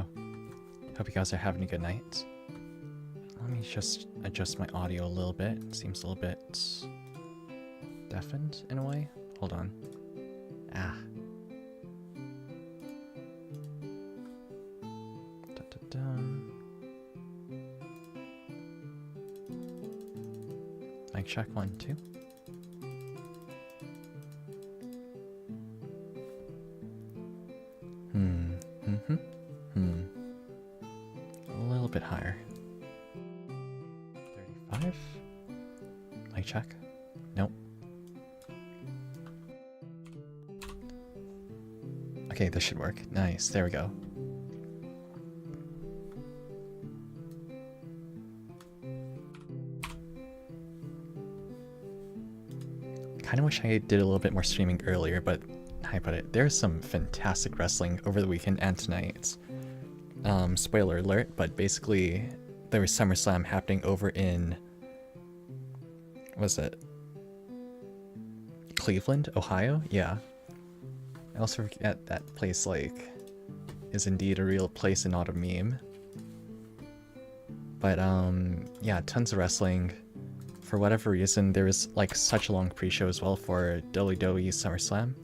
go. Hope you guys are having a good night. Let me just adjust my audio a little bit. It seems a little bit deafened in a way. Hold on. Ah. Mic check 1, 2. A little bit higher. 35. Mic check. Nope. Okay, this should work. Nice. There we go. Kind of wish I did a little bit more streaming earlier, but how I put it, there's some fantastic wrestling over the weekend and tonight. Spoiler alert, but basically there was SummerSlam happening over in, what was it? Cleveland, Ohio? Yeah. I also forget that place, like, is indeed a real place and not a meme. But, yeah, tons of wrestling. For whatever reason, there was, like, such a long pre-show as well for WWE SummerSlam.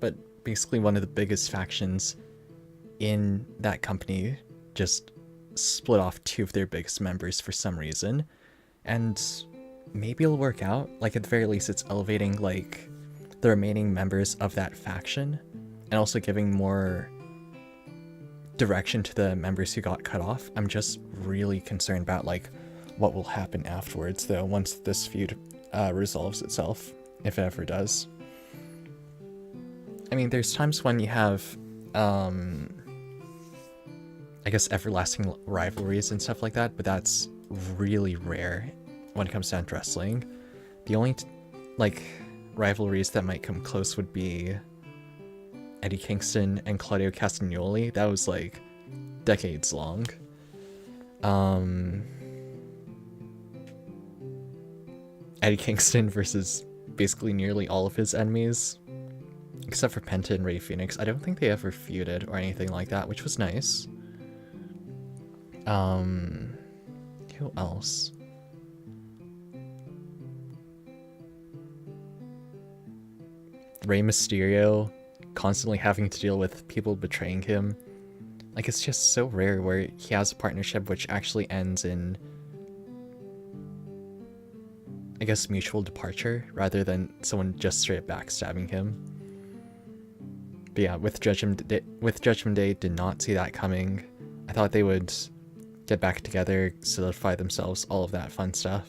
But basically one of the biggest factions in that company just split off 2 of their biggest members for some reason. And maybe it'll work out. Like, at the very least, it's elevating, like, the remaining members of that faction and also giving more direction to the members who got cut off. I'm just really concerned about, like, what will happen afterwards, though, once this feud resolves itself, if it ever does. I mean, there's times when you have, I guess, everlasting rivalries and stuff like that, but that's really rare when it comes down to wrestling. The only, like, rivalries that might come close would be Eddie Kingston and Claudio Castagnoli. That was, like, decades long. Eddie Kingston versus basically nearly all of his enemies, except for Penta and Rey Fenix. I don't think they ever feuded or anything like that, which was nice. Who else? Rey Mysterio constantly having to deal with people betraying him. Like, it's just so rare where he has a partnership which actually ends in, I guess, mutual departure rather than someone just straight backstabbing him. But yeah, with Judgment Day, did not see that coming. I thought they would get back together, solidify themselves, all of that fun stuff.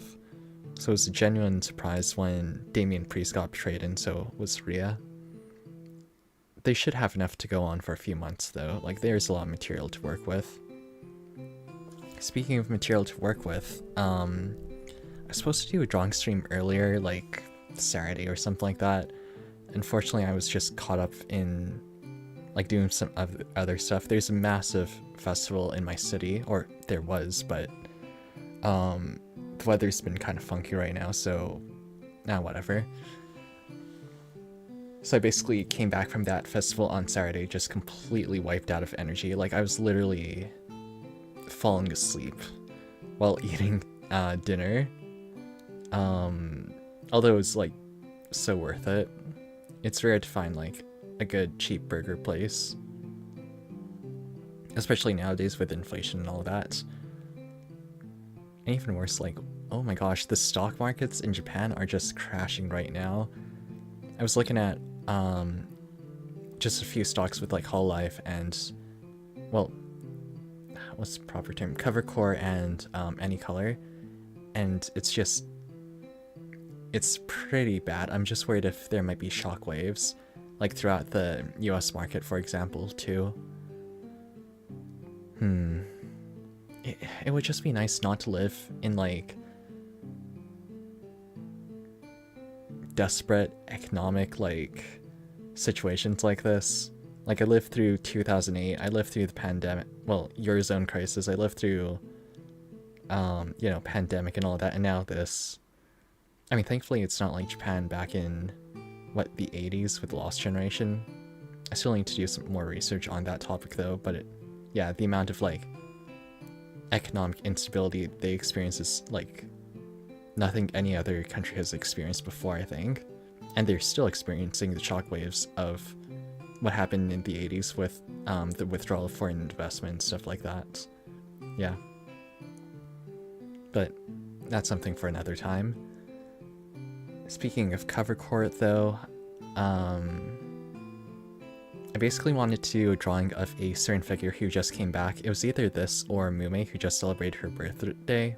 So it was a genuine surprise when Damian Priest got betrayed, and so was Rhea. They should have enough to go on for a few months, though. Like, there's a lot of material to work with. Speaking of material to work with, I was supposed to do a drawing stream earlier, like Saturday or something like that. Unfortunately, I was just caught up in, like, doing some other stuff. There's a massive festival in my city, or there was, but the weather's been kind of funky right now, so whatever. So I basically came back from that festival on Saturday just completely wiped out of energy. Like, I was literally falling asleep while eating dinner. Although it was, like, so worth it. It's rare to find, like, a good cheap burger place, especially nowadays with inflation and all that. And even worse, like, oh my gosh, the stock markets in Japan are just crashing right now. I was looking at just a few stocks with, like, Hololive and, well, what's the proper term? Covercore and Any Color, and it's pretty bad. I'm just worried if there might be shockwaves, like, throughout the US market, for example, too. It would just be nice not to live in, like, desperate economic, like, situations like this. Like, I lived through 2008, I lived through the pandemic, well, Eurozone crisis, I lived through, you know, pandemic and all that, and now this. I mean, thankfully it's not like Japan back in, what, the 80s with Lost Generation. I still need to do some more research on that topic though, but yeah, the amount of like economic instability they experience is like nothing any other country has experienced before, I think. And they're still experiencing the shockwaves of what happened in the 80s with the withdrawal of foreign investment, stuff like that. Yeah. But that's something for another time. Speaking of cover court though, I basically wanted to do a drawing of a certain figure who just came back. It was either this or Mume, who just celebrated her birthday.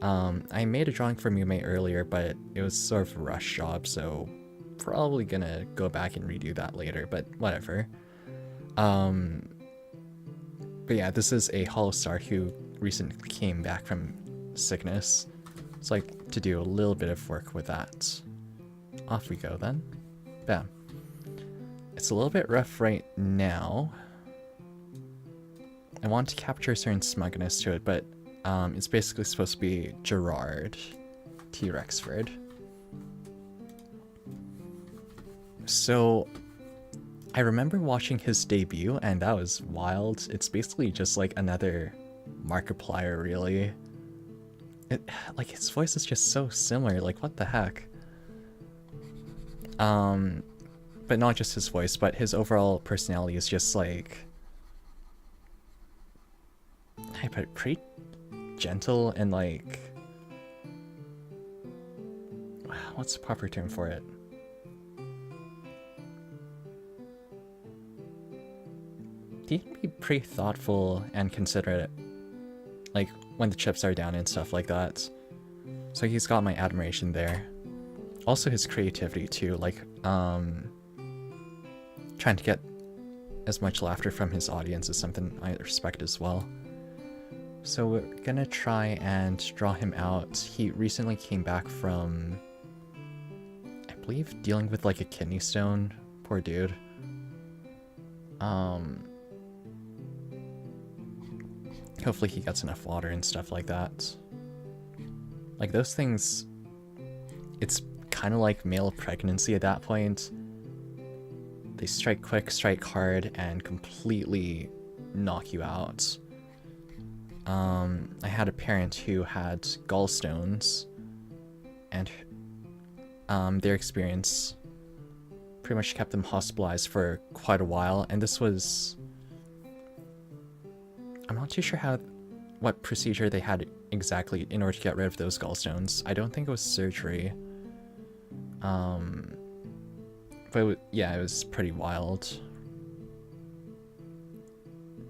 I made a drawing for Mume earlier, but it was sort of a rush job, so probably gonna go back and redo that later, but whatever. But yeah, this is a Hollow Star who recently came back from sickness. So I like to do a little bit of work with that. Off we go then. Bam. It's a little bit rough right now. I want to capture a certain smugness to it, but it's basically supposed to be Gerard T. Rexford. So I remember watching his debut, and that was wild. It's basically just like another Markiplier, really. Like, his voice is just so similar, like, what the heck? But not just his voice, but his overall personality is just like, I put it pretty gentle and like, what's the proper term for it? He can be pretty thoughtful and considerate, like when the chips are down and stuff like that. So he's got my admiration there. Also his creativity too, like trying to get as much laughter from his audience is something I respect as well. So we're gonna try and draw him out. He recently came back from, I believe, dealing with like a kidney stone. Poor dude. Hopefully he gets enough water and stuff like that. Like, those things, it's kind of like male pregnancy at that point. They strike quick, strike hard, and completely knock you out. I had a parent who had gallstones, and their experience pretty much kept them hospitalized for quite a while, and this was, I'm not too sure what procedure they had exactly in order to get rid of those gallstones. I don't think it was surgery. But yeah, it was pretty wild.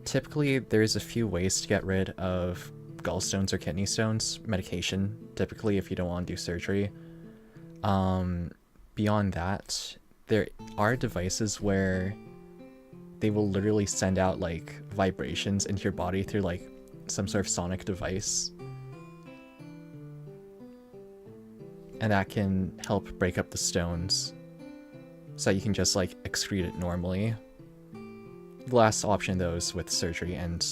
Typically, there's a few ways to get rid of gallstones or kidney stones. Medication, typically, if you don't want to do surgery. Beyond that, there are devices where they will literally send out like vibrations into your body through like some sort of sonic device. And that can help break up the stones so that you can just like excrete it normally. The last option though is with surgery, and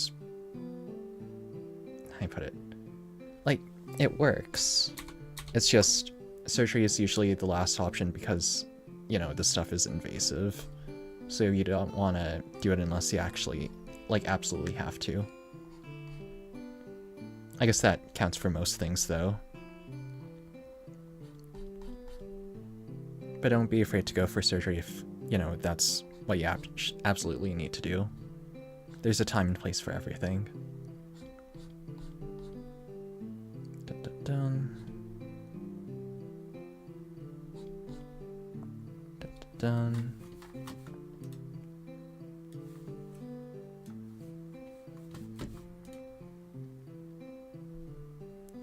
how do I put it? Like, it works. It's just surgery is usually the last option because, you know, this stuff is invasive. So you don't want to do it unless you actually, like, absolutely have to. I guess that counts for most things, though. But don't be afraid to go for surgery if, you know, that's what you absolutely need to do. There's a time and place for everything. Dun, dun, dun. Dun, dun, dun.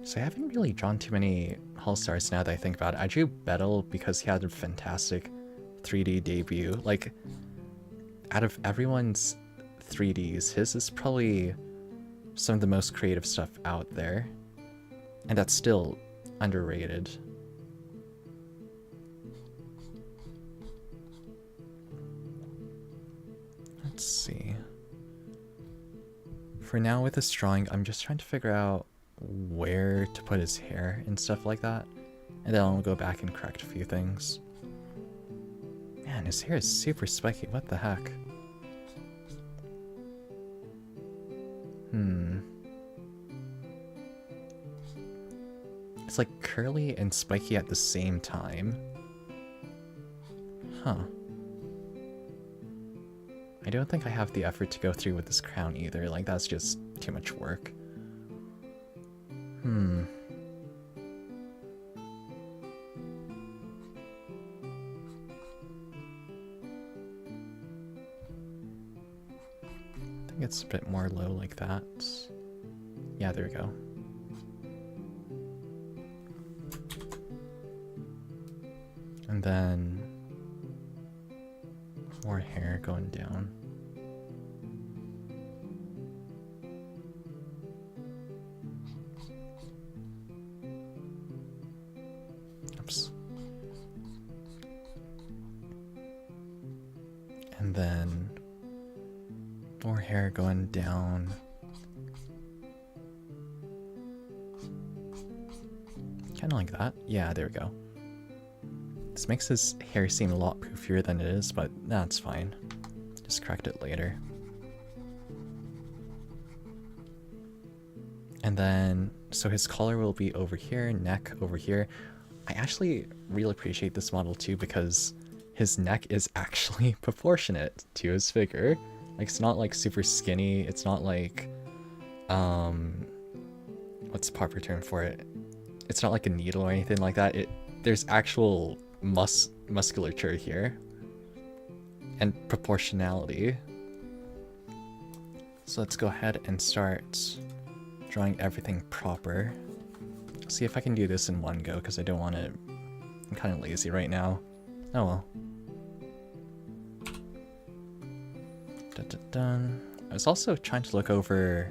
So I haven't really drawn too many Hull Stars now that I think about it. I drew Bettel because he had a fantastic 3D debut. Like, out of everyone's 3Ds, his is probably some of the most creative stuff out there. And that's still underrated. Let's see. For now with this drawing, I'm just trying to figure out where to put his hair and stuff like that, and then I'll go back and correct a few things. Man, Man, his hair is super spiky. What the heck? It's like curly and spiky at the same time. Huh. I don't think I have the effort to go through with this crown either. Like, that's just too much work. I think it's a bit more low like that. Yeah, there we go. And then more hair going down. Oops. And then more hair going down. Kind of like that. Yeah, there we go. This makes his hair seem a lot poofier than it is, but that's fine. Just correct it later. And then, so his collar will be over here, neck over here. I actually really appreciate this model too because his neck is actually proportionate to his figure. Like, it's not like super skinny, it's not like, what's the proper term for it? It's not like a needle or anything like that. There's actual musculature here and proportionality. So let's go ahead and start drawing everything proper. See if I can do this in one go because I don't want to. I'm kind of lazy right now. Oh well. I was also trying to look over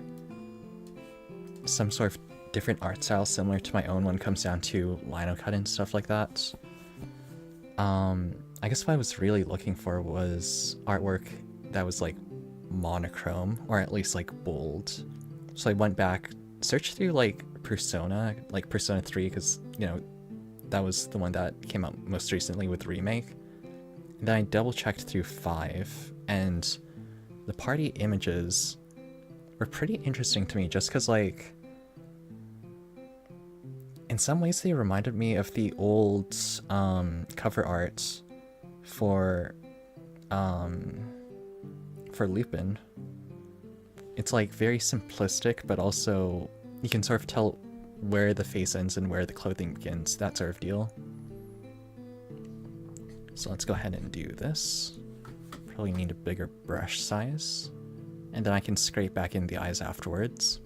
some sort of different art style similar to my own when it comes down to lino cut and stuff like that. I guess what I was really looking for was artwork that was like monochrome or at least like bold. So I went back, searched through like Persona 3 because, you know, that was the one that came out most recently with Remake. And then I double checked through 5 and the party images were pretty interesting to me just because, like, in some ways they reminded me of the old cover art for Lupin. It's like very simplistic, but also you can sort of tell where the face ends and where the clothing begins, that sort of deal. So let's go ahead and do this. Probably need a bigger brush size, and then I can scrape back in the eyes afterwards.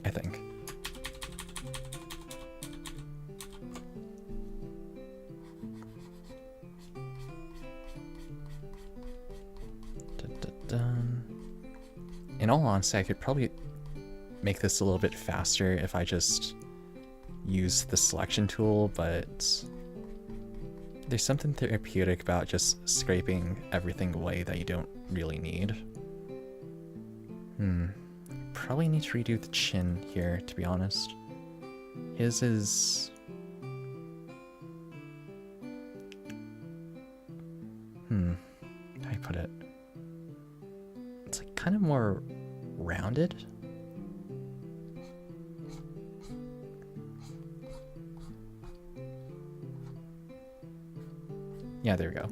I think. In all honesty, I could probably make this a little bit faster if I just use the selection tool, but there's something therapeutic about just scraping everything away that you don't really need. Probably need to redo the chin here, to be honest. His is... how do I put it? It's like kind of more rounded. Yeah, there we go.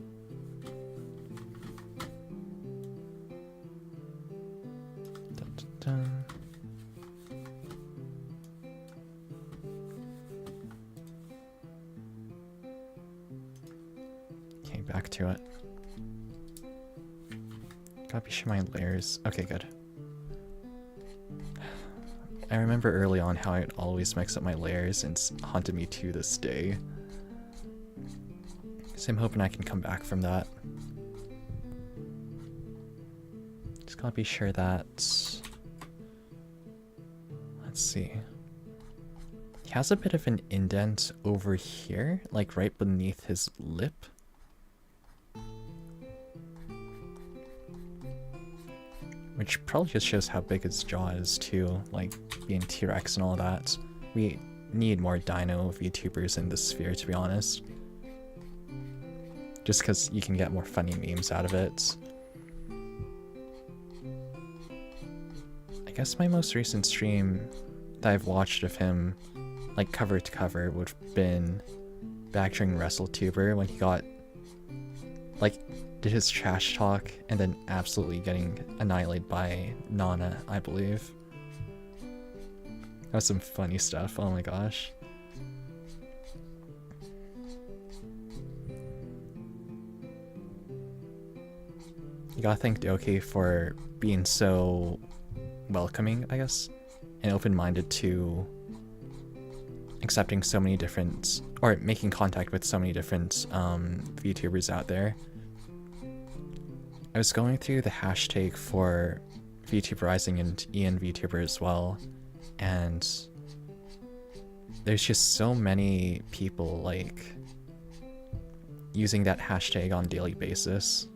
Dun, dun, dun. Okay, back to it. Gotta be sure my layers. Okay, good. I remember early on how I'd always mix up my layers, and it's haunted me to this day. So I'm hoping I can come back from that. Just gotta be sure that... Let's see. He has a bit of an indent over here, like right beneath his lip. Which probably just shows how big his jaw is too, like being T-Rex and all that. We need more dino VTubers in this sphere, to be honest. Just because you can get more funny memes out of it. I guess my most recent stream that I've watched of him, like cover to cover, would have been back during WrestleTuber when he got, like, did his trash talk and then absolutely getting annihilated by Nana, I believe. That was some funny stuff, oh my gosh. You gotta thank Doki for being so welcoming, I guess, and open-minded to accepting so many different, or making contact with so many different VTubers out there. I was going through the hashtag for VTuber Rising and Ian VTuber as well, and there's just so many people like using that hashtag on a daily basis.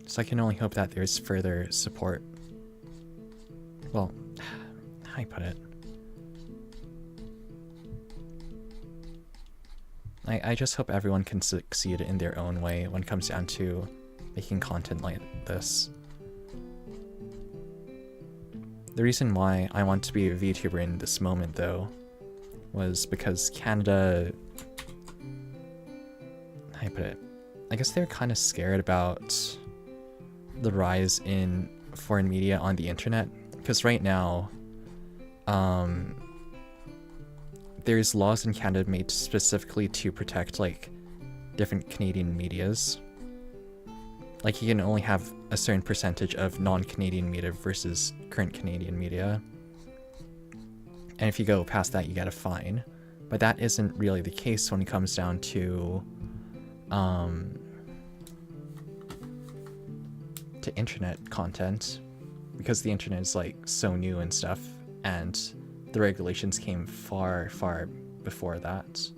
So I can only hope that there's further support. Well, how do I put it? I just hope everyone can succeed in their own way when it comes down to making content like this. The reason why I want to be a VTuber in this moment, though, was because Canada... How do I put it? I guess they're kind of scared about the rise in foreign media on the internet, because right now there's laws in Canada made specifically to protect like different Canadian medias. Like you can only have a certain percentage of non-Canadian media versus current Canadian media, and if you go past that you get a fine. But that isn't really the case when it comes down to internet content, because the internet is like so new and stuff, and the regulations came far before that.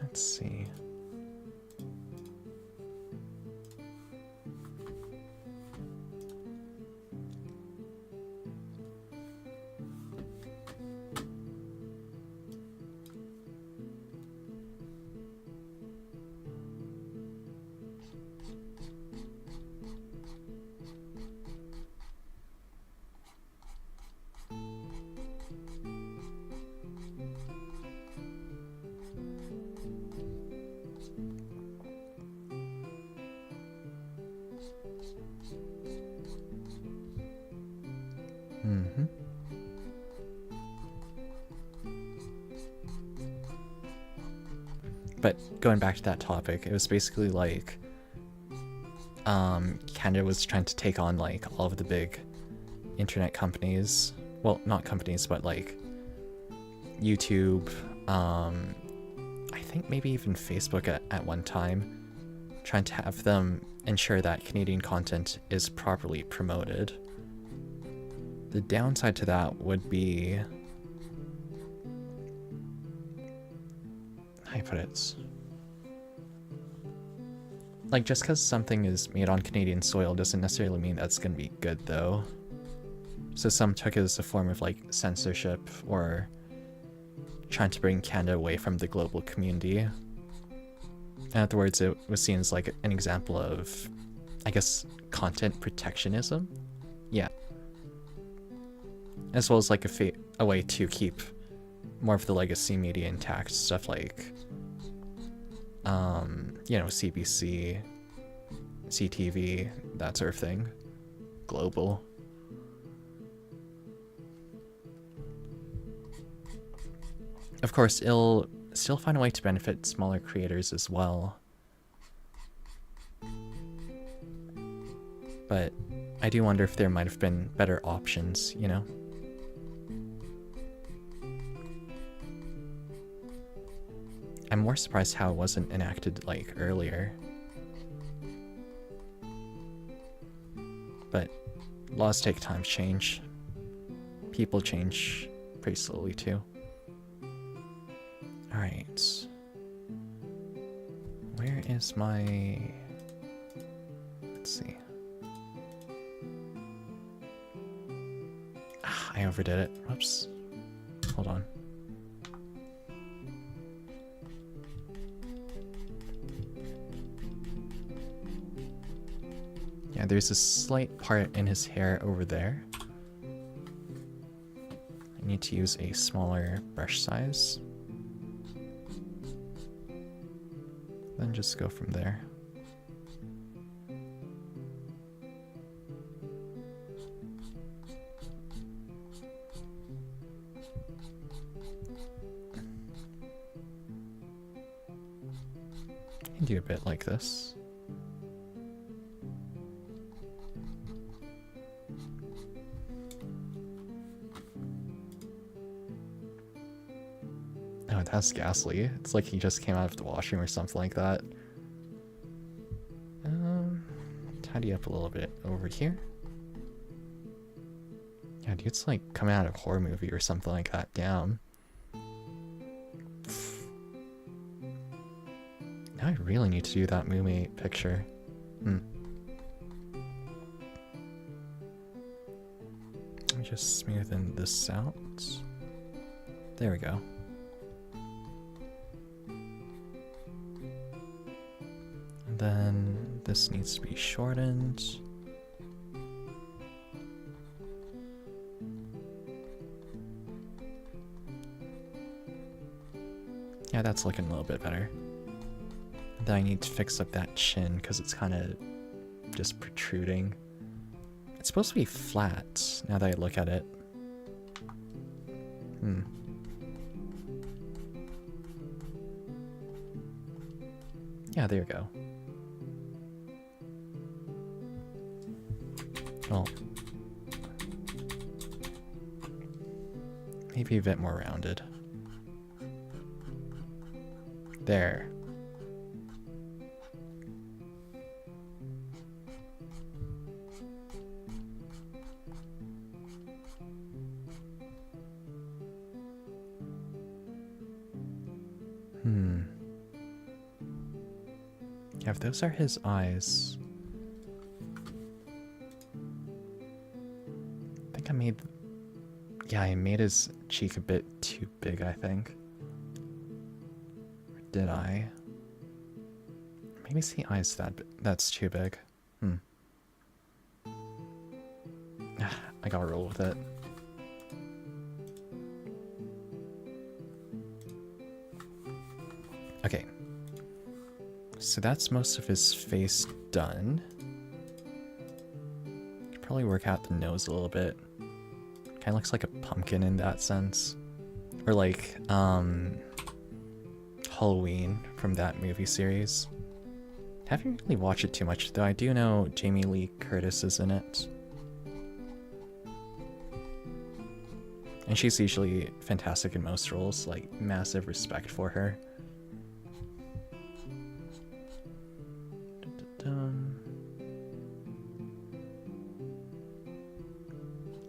Let's see. But going back to that topic, it was basically like Canada was trying to take on like all of the big internet companies. Well, not companies, but like YouTube, I think maybe even Facebook at one time, trying to have them ensure that Canadian content is properly promoted. The downside to that would be, how do I put it? Like, just because something is made on Canadian soil doesn't necessarily mean that's going to be good, though. So some took it as a form of, like, censorship or trying to bring Canada away from the global community. In other words, it was seen as, like, an example of, I guess, content protectionism? Yeah. As well as, like, a way to keep more of the legacy media intact, stuff like you know, CBC, CTV, that sort of thing. Global. Of course, it'll still find a way to benefit smaller creators as well. But I do wonder if there might have been better options, you know? I'm more surprised how it wasn't enacted like earlier. But laws take time to change. People change pretty slowly too. Alright. Where is my... Let's see. Ah, I overdid it. Whoops. Hold on. Yeah, there's a slight part in his hair over there. I need to use a smaller brush size. Then just go from there. And do a bit like this. Oh, that's ghastly. It's like he just came out of the washroom or something like that. Tidy up a little bit over here. Yeah, dude's like coming out of a horror movie or something like that. Damn. Now I really need to do that Moo picture. Let me just smoothen this out. There we go. And then this needs to be shortened. Yeah, that's looking a little bit better. Then I need to fix up that chin because it's kind of just protruding. It's supposed to be flat now that I look at it. Yeah, there you go. Well, maybe a bit more rounded. There. Yeah, if those are his eyes. I think I made... Yeah, I made his cheek a bit too big, I think. Or did I? Maybe it's the eyes that's too big. I gotta roll with it. Okay. So that's most of his face done. Could probably work out the nose a little bit. Kind of looks like a pumpkin in that sense. Or like, Halloween from that movie series. Haven't really watched it too much, though I do know Jamie Lee Curtis is in it. And she's usually fantastic in most roles, like massive respect for her.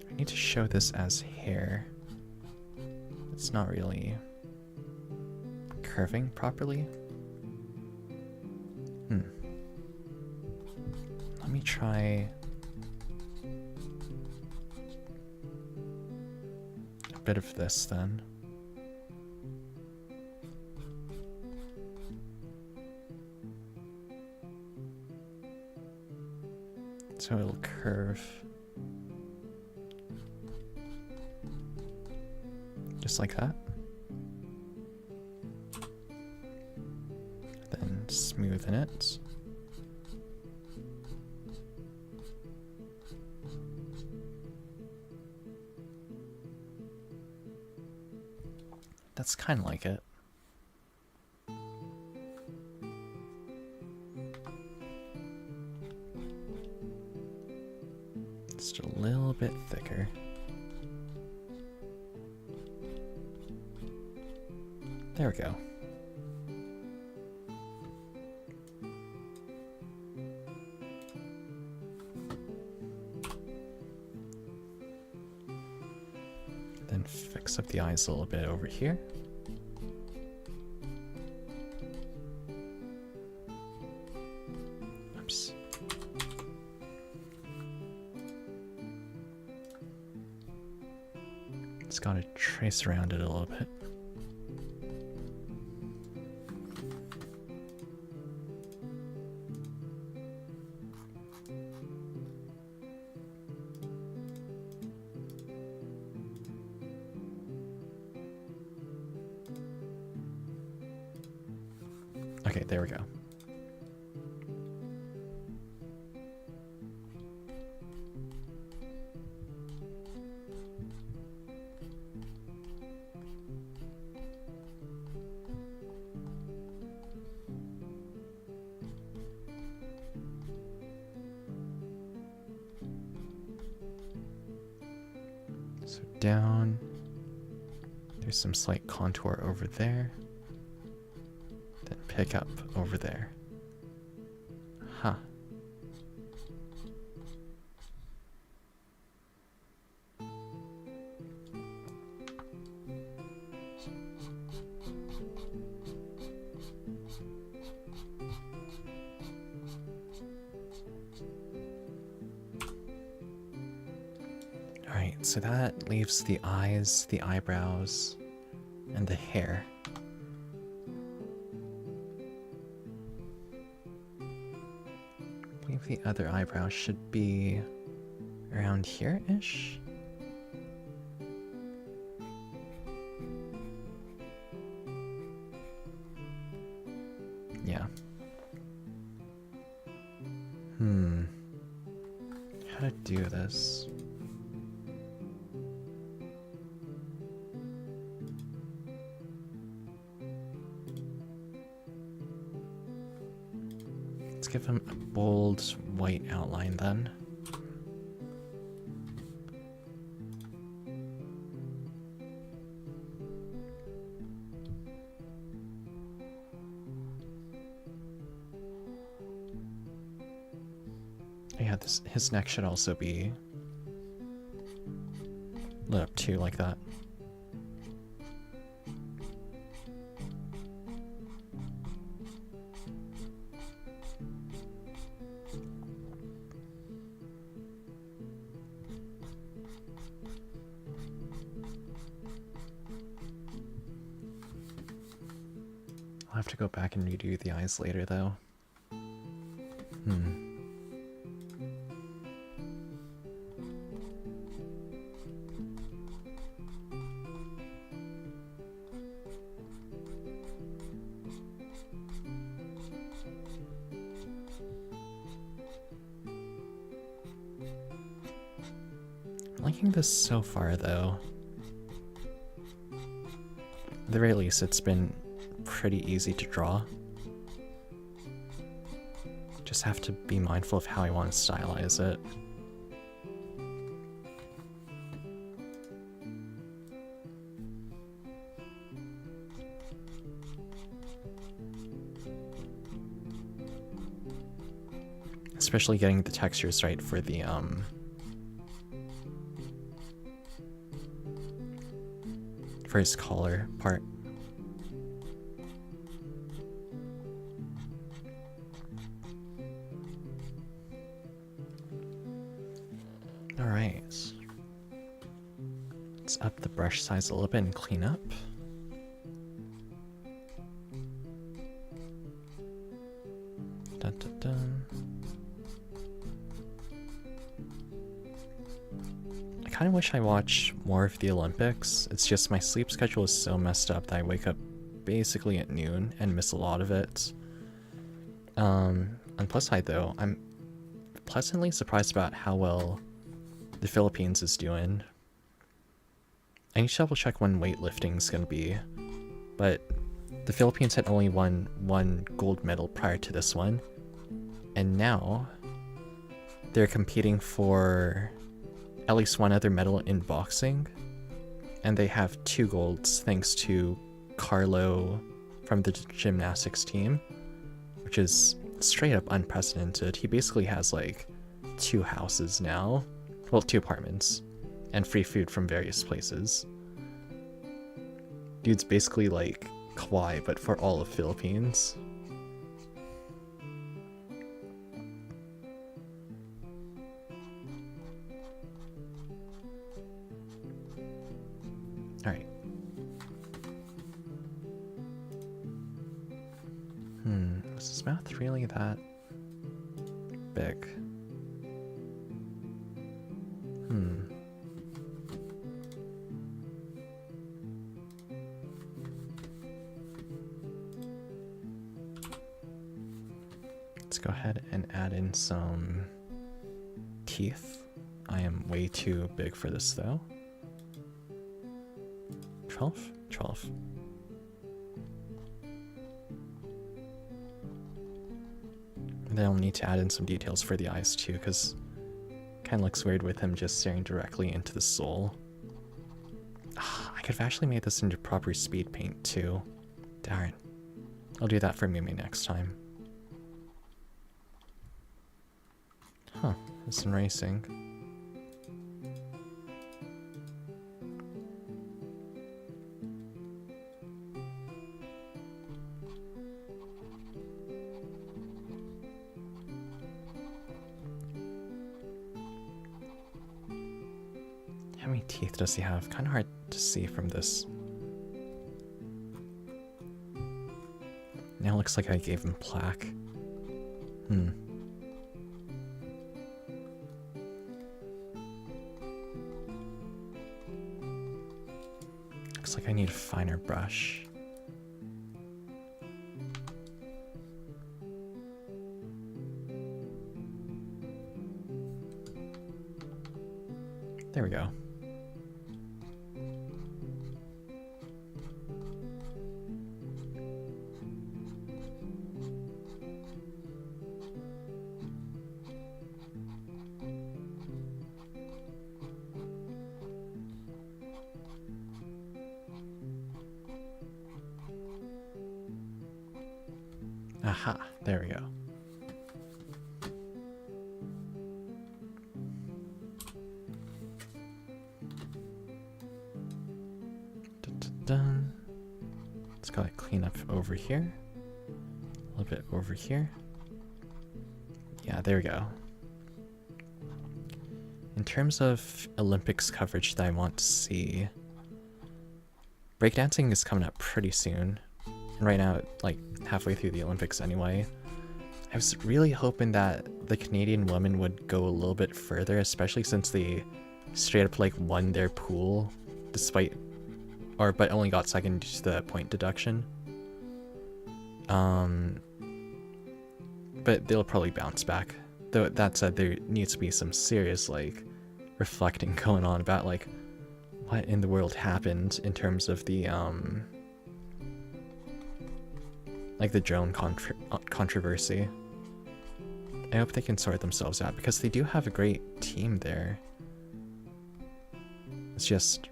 I need to show this as hair. It's not really curving properly. Let me try a bit of this then. So it'll curve. Just like that. Then smoothen it. That's kind of like it. Just a little bit thicker. There we go. And fix up the eyes a little bit over here. Oops. Just gotta trace around it a little bit. Okay, there we go. So down, there's some slight contour over there. Then pick up over there. Huh. Alright, so that leaves the eyes, the eyebrows, and the hair. I believe the other eyebrow should be around here-ish. Yeah. How to do this? Let's give him a bold white outline then. Yeah, his neck should also be lit up too, like that. I'll have to go back and redo the eyes later, though. I'm liking this so far, though. At the very least, it's been pretty easy to draw. Just have to be mindful of how I want to stylize it. Especially getting the textures right for the for his collar part. Alright. Let's up the brush size a little bit and clean up. Dun, dun, dun. I kind of wish I watched more of the Olympics. It's just my sleep schedule is so messed up that I wake up basically at noon and miss a lot of it. On plus side though, I'm pleasantly surprised about how well the Philippines is doing. I need to double check when weightlifting's gonna be, but the Philippines had only won one gold medal prior to this one, and now they're competing for at least one other medal in boxing, and they have 2 golds thanks to Carlo from the gymnastics team, which is straight up unprecedented. He basically has like 2 houses now, well, 2 apartments, and free food from various places. Dude's basically like Kauai, but for all of Philippines. Alright. Was his mouth really that big? Let's go ahead and add in some teeth. I am way too big for this though. 12? 12. And then I'll need to add in some details for the eyes too, because it kind of looks weird with him just staring directly into the soul. I could have actually made this into proper speed paint too. Darn. I'll do that for Mimi next time. Huh, it's in racing. How many teeth does he have? Kind of hard to see from this. Now it looks like I gave him plaque. Looks like I need a finer brush. There we go. Aha, there we go. Dun. Let's go clean up over here. A little bit over here. Yeah, there we go. In terms of Olympics coverage that I want to see, breakdancing is coming up pretty soon. And right now, like halfway through the Olympics anyway. I was really hoping that the Canadian women would go a little bit further, especially since they straight up like won their pool despite but only got second due to the point deduction. But they'll probably bounce back. Though that said, there needs to be some serious like reflecting going on about like what in the world happened in terms of the like the drone controversy. I hope they can sort themselves out because they do have a great team there. It's just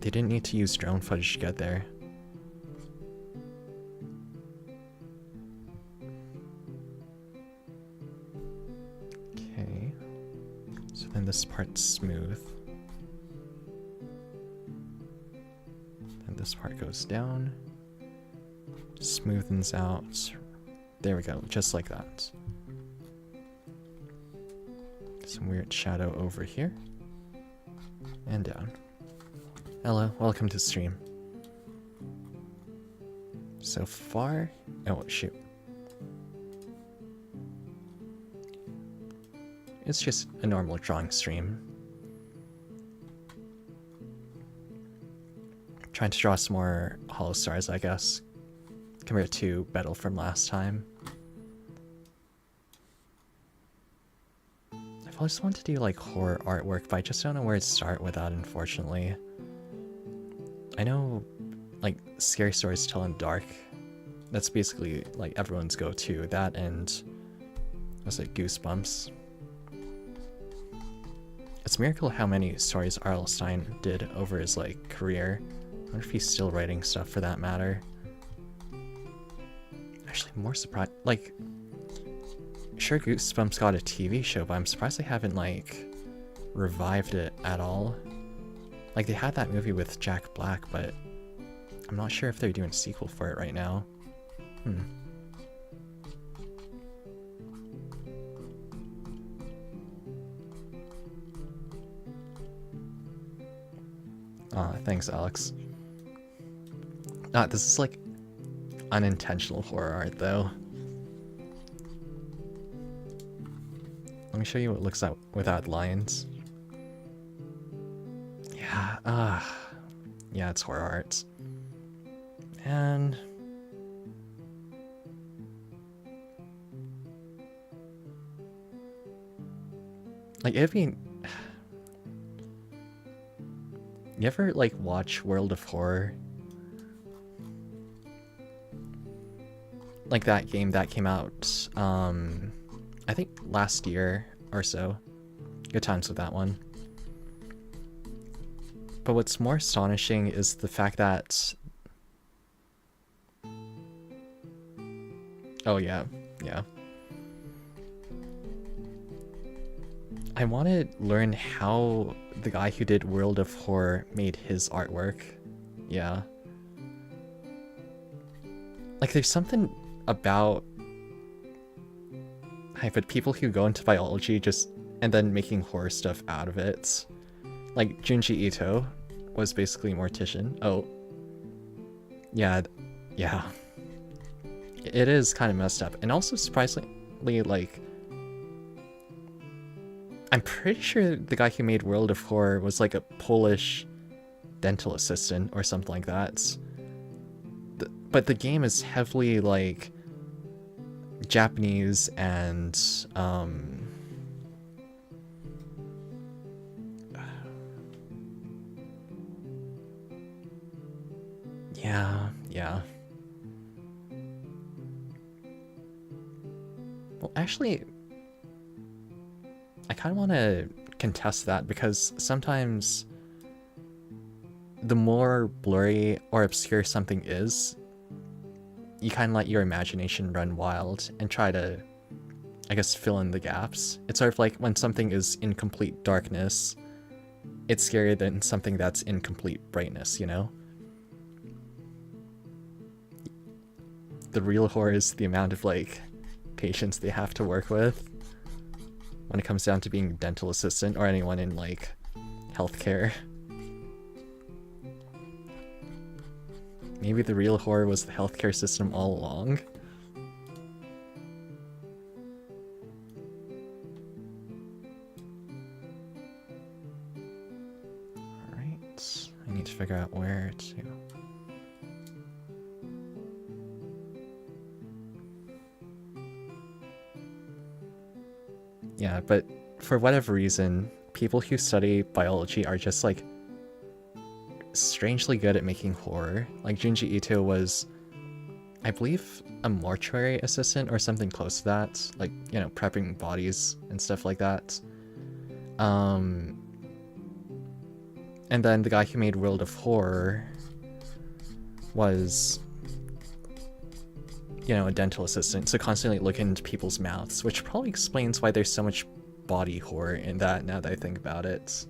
they didn't need to use drone footage to get there. Okay, so then this part's smooth. And this part goes down, smoothens out. There we go, just like that. Some weird shadow over here. And down. Hello, welcome to stream. So far... Oh, shoot. It's just a normal drawing stream. Trying to draw some more hollow stars, I guess, compared to Battle from last time. I've always wanted to do like horror artwork, but I just don't know where to start with that, unfortunately. I know, like, scary stories to tell in the dark. That's basically like everyone's go-to. That and was it Goosebumps? It's a miracle how many stories R.L. Stine did over his like career. I wonder if he's still writing stuff for that matter. Actually, more surprised. Like, sure, Goosebumps got a TV show, but I'm surprised they haven't like revived it at all. Like, they had that movie with Jack Black, but I'm not sure if they're doing a sequel for it right now. Thanks, Alex. This is like unintentional horror art, though. Let me show you what it looks like without lines. Yeah, yeah, it's horror art. And like, it'd be... You ever like watch World of Horror? Like that game that came out, I think last year or so. Good times with that one. But what's more astonishing is the fact that... Oh yeah, yeah. I want to learn how the guy who did World of Horror made his artwork. Yeah. Like, there's something about... but people who go into biology and then making horror stuff out of it. Like, Junji Ito was basically a mortician. Oh. Yeah, yeah. It is kind of messed up. And also, surprisingly, like... I'm pretty sure the guy who made World of Horror was like a Polish dental assistant or something like that. But the game is heavily like Japanese and yeah. Well, actually, I kind of want to contest that, because sometimes the more blurry or obscure something is, you kind of let your imagination run wild and try to, I guess, fill in the gaps. It's sort of like when something is in complete darkness, it's scarier than something that's in complete brightness, you know? The real horror is the amount of, like, patience they have to work with when it comes down to being a dental assistant or anyone in, like, healthcare. Maybe the real horror was the healthcare system all along. Alright, I need to figure out where to... Yeah, but for whatever reason, people who study biology are just, like, strangely good at making horror. Like, Junji Ito was, I believe, a mortuary assistant or something close to that. Like, you know, prepping bodies and stuff like that. And then the guy who made World of Horror was, you know, a dental assistant, so constantly looking into people's mouths, which probably explains why there's so much body horror in that, now that I think about it.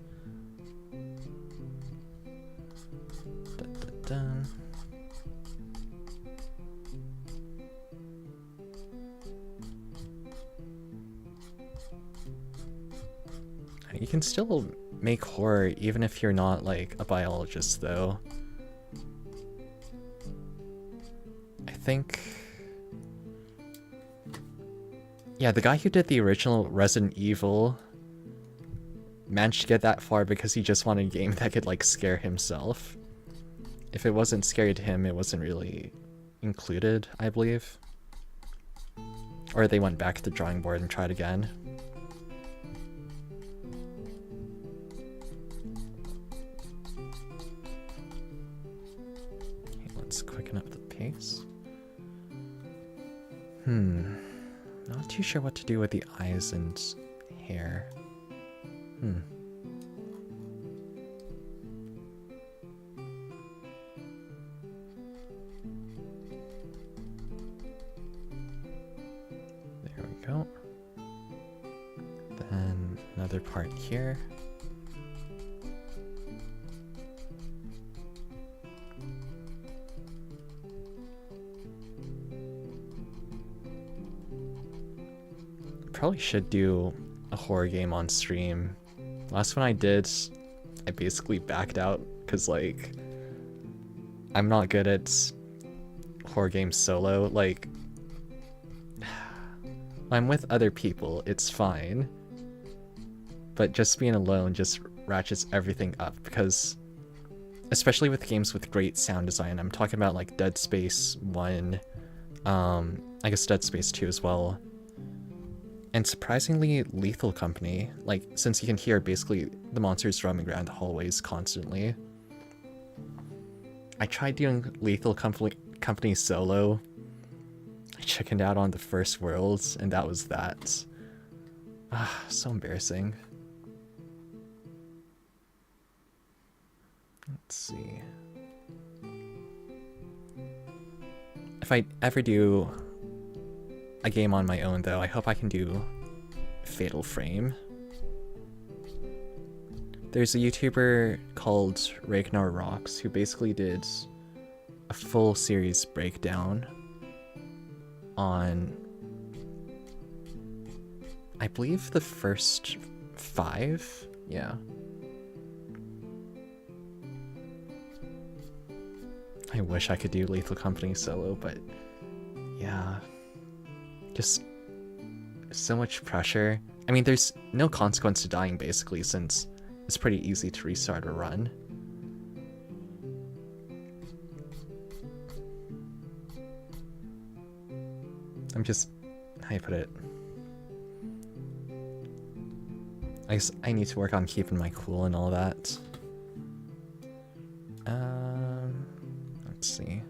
You can still make horror even if you're not, like, a biologist, though. I think... Yeah, the guy who did the original Resident Evil managed to get that far because he just wanted a game that could, like, scare himself. If it wasn't scary to him, it wasn't really included, I believe. Or they went back to the drawing board and tried again. Okay, let's quicken up the pace. Not too sure what to do with the eyes and hair. There we go. Then another part here. probably should do a horror game on stream. Last one I did, I basically backed out because, like, I'm not good at horror games solo. Like, when I'm with other people, it's fine. But just being alone just ratchets everything up because, especially with games with great sound design, I'm talking about like Dead Space 1, I guess Dead Space 2 as well. And surprisingly, Lethal Company, like, since you can hear basically the monsters roaming around the hallways constantly. I tried doing Lethal Company solo. I chickened out on the first worlds, and that was that. So embarrassing. Let's see. If I ever do a game on my own, though, I hope I can do Fatal Frame. There's a YouTuber called Ragnar Rocks who basically did a full series breakdown on, I believe, the first 5? Yeah. I wish I could do Lethal Company solo, but yeah. Just so much pressure. I mean, there's no consequence to dying, basically, since it's pretty easy to restart a run. I'm just... how do you put it? I guess I need to work on keeping my cool and all that. Let's see.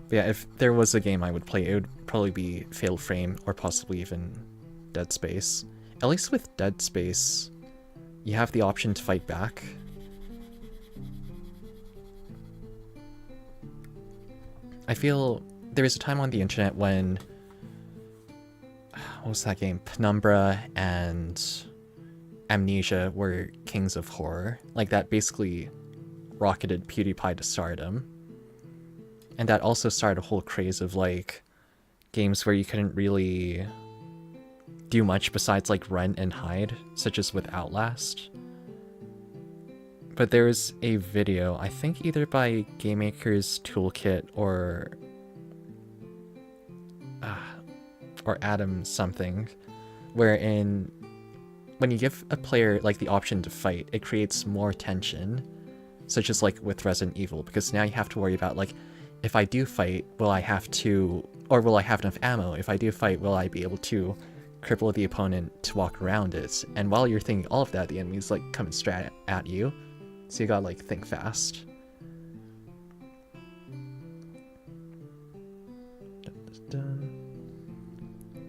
But yeah, if there was a game I would play, it would probably be Fatal Frame or possibly even Dead Space. At least with Dead Space, you have the option to fight back. I feel there was a time on the internet when, what was that game? Penumbra and Amnesia were kings of horror. Like, that basically rocketed PewDiePie to stardom. And that also started a whole craze of, like, games where you couldn't really do much besides, like, run and hide, such as with Outlast. But there's a video, I think either by Game Maker's Toolkit or Adam something, wherein when you give a player, like, the option to fight, it creates more tension, such as, like, with Resident Evil, because now you have to worry about, like, if I do fight, will I have to, or will I have enough ammo? If I do fight, will I be able to cripple the opponent to walk around it? And while you're thinking all of that, the enemy's, like, coming straight at you, so you gotta, like, think fast.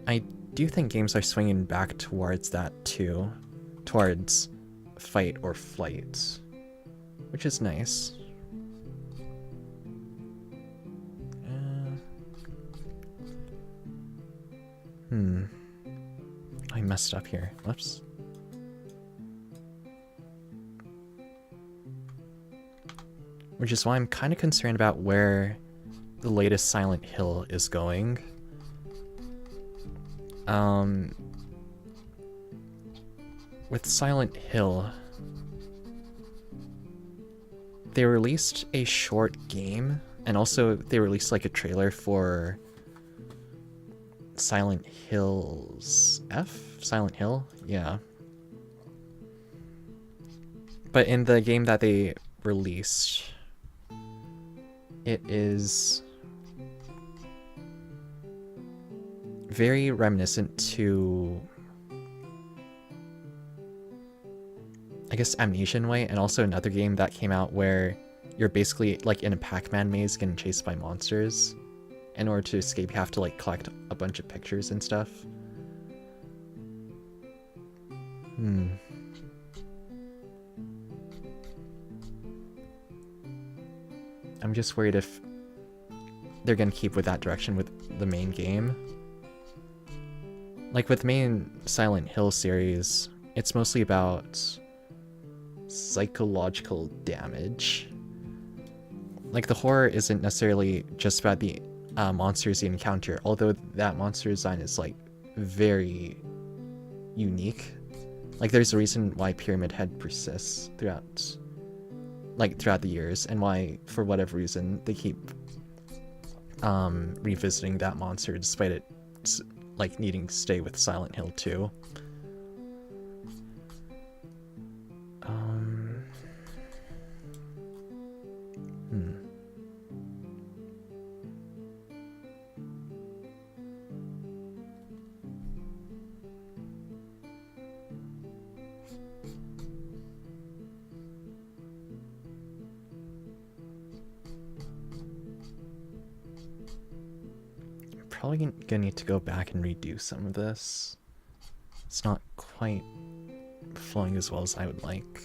I do think games are swinging back towards that too, towards fight or flight, which is nice. I messed up here. Whoops. Which is why I'm kind of concerned about where the latest Silent Hill is going. With Silent Hill, they released a short game, and also they released, like, a trailer for Silent Hills F? Silent Hill? Yeah. But in the game that they released, it is very reminiscent to, I guess, Amnesia in a way, and also another game that came out where you're basically, like, in a Pac-Man maze getting chased by monsters. In order to escape, you have to, like, collect a bunch of pictures and stuff. I'm just worried if they're gonna keep with that direction with the main game. Like, with the main Silent Hill series, it's mostly about psychological damage. Like, the horror isn't necessarily just about the monsters you encounter, although that monster design is like very unique. Like there's a reason why Pyramid Head persists throughout the years, and why for whatever reason they keep revisiting that monster despite it like needing to stay with Silent Hill 2. Probably gonna need to go back and redo some of this. It's not quite flowing as well as I would like.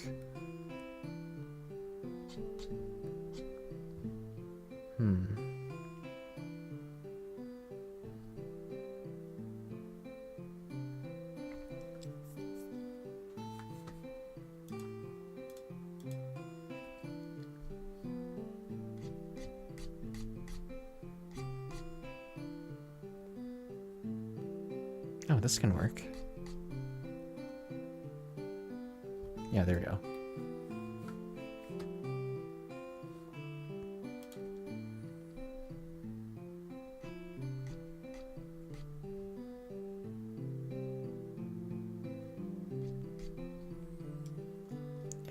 Oh, this can work. Yeah, there we go.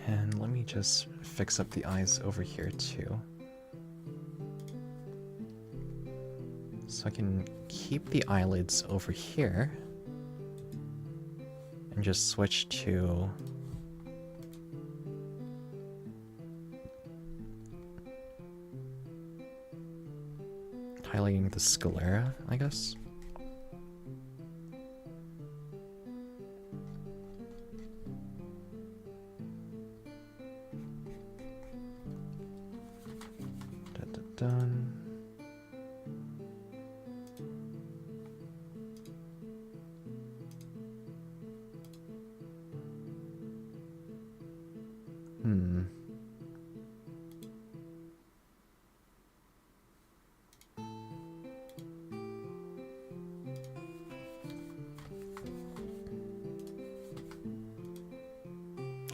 And let me just fix up the eyes over here too. So I can keep the eyelids over here and just switch to highlighting the sclera, I guess. Done.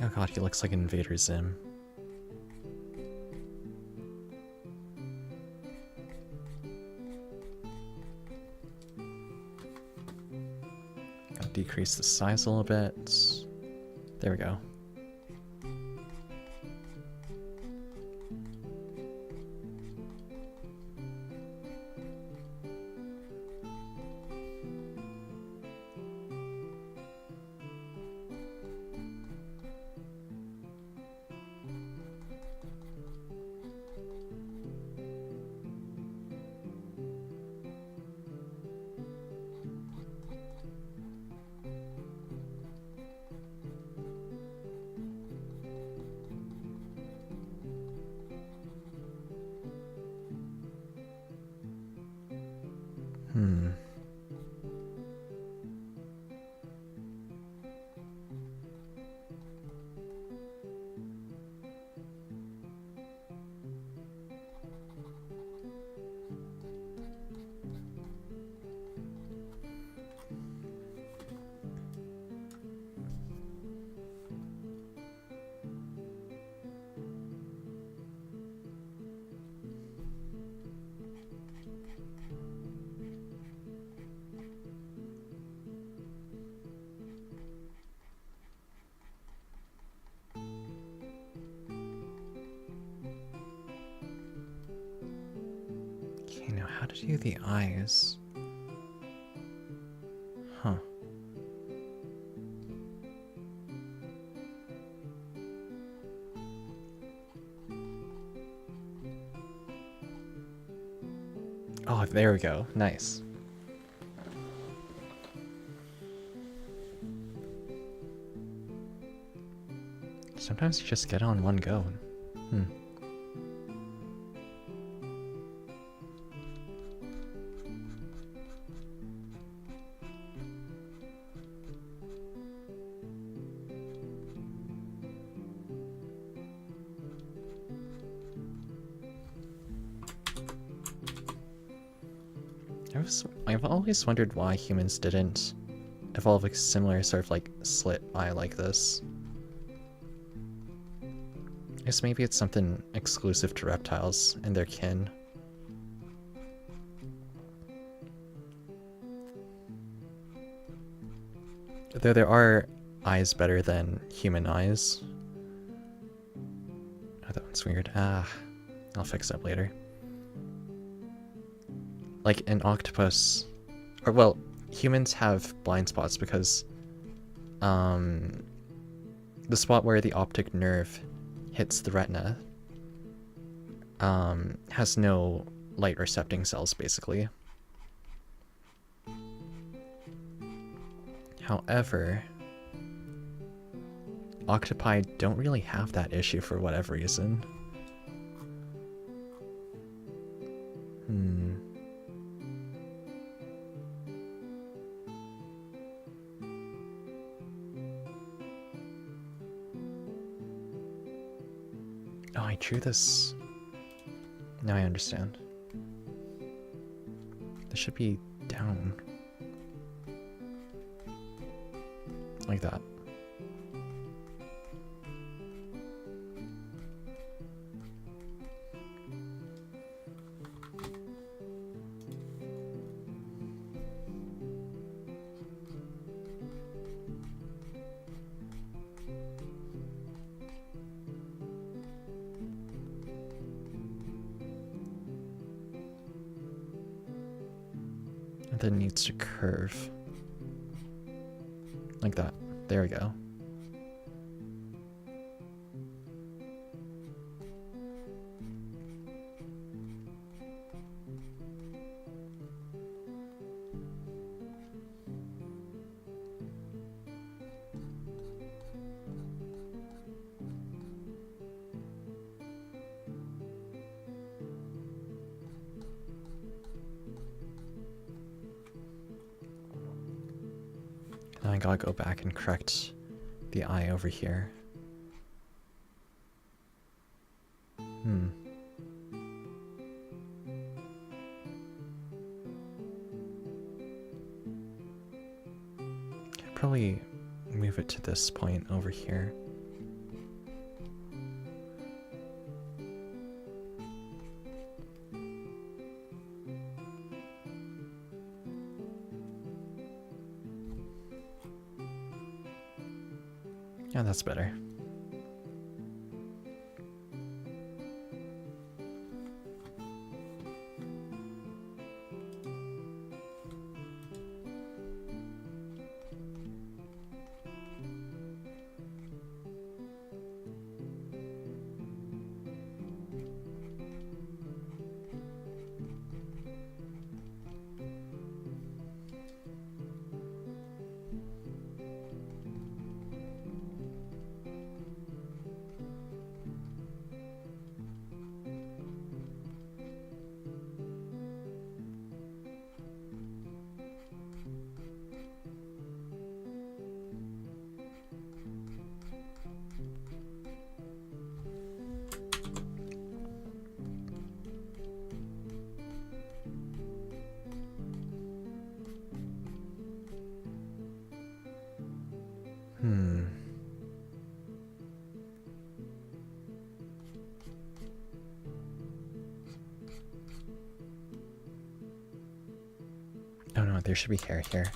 Oh god, he looks like Invader Zim. Gotta decrease the size a little bit. There we go. How to do the eyes? Huh. Oh, there we go. Nice. Sometimes you just get on one go. I've always wondered why humans didn't evolve a similar sort of like slit eye like this. I guess maybe it's something exclusive to reptiles and their kin. Though there are eyes better than human eyes. Oh, that one's weird. I'll fix that later. Like an octopus, or well, humans have blind spots because the spot where the optic nerve hits the retina has no light recepting cells, basically. However, octopi don't really have that issue for whatever reason. Oh, I drew this. Now I understand. This should be down. Like that. And then needs to curve. Like that. There we go. Now I gotta go back and correct the eye over here. I'd probably move it to this point over here. Yeah, that's better. Oh no, there should be hair here.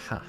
Aha.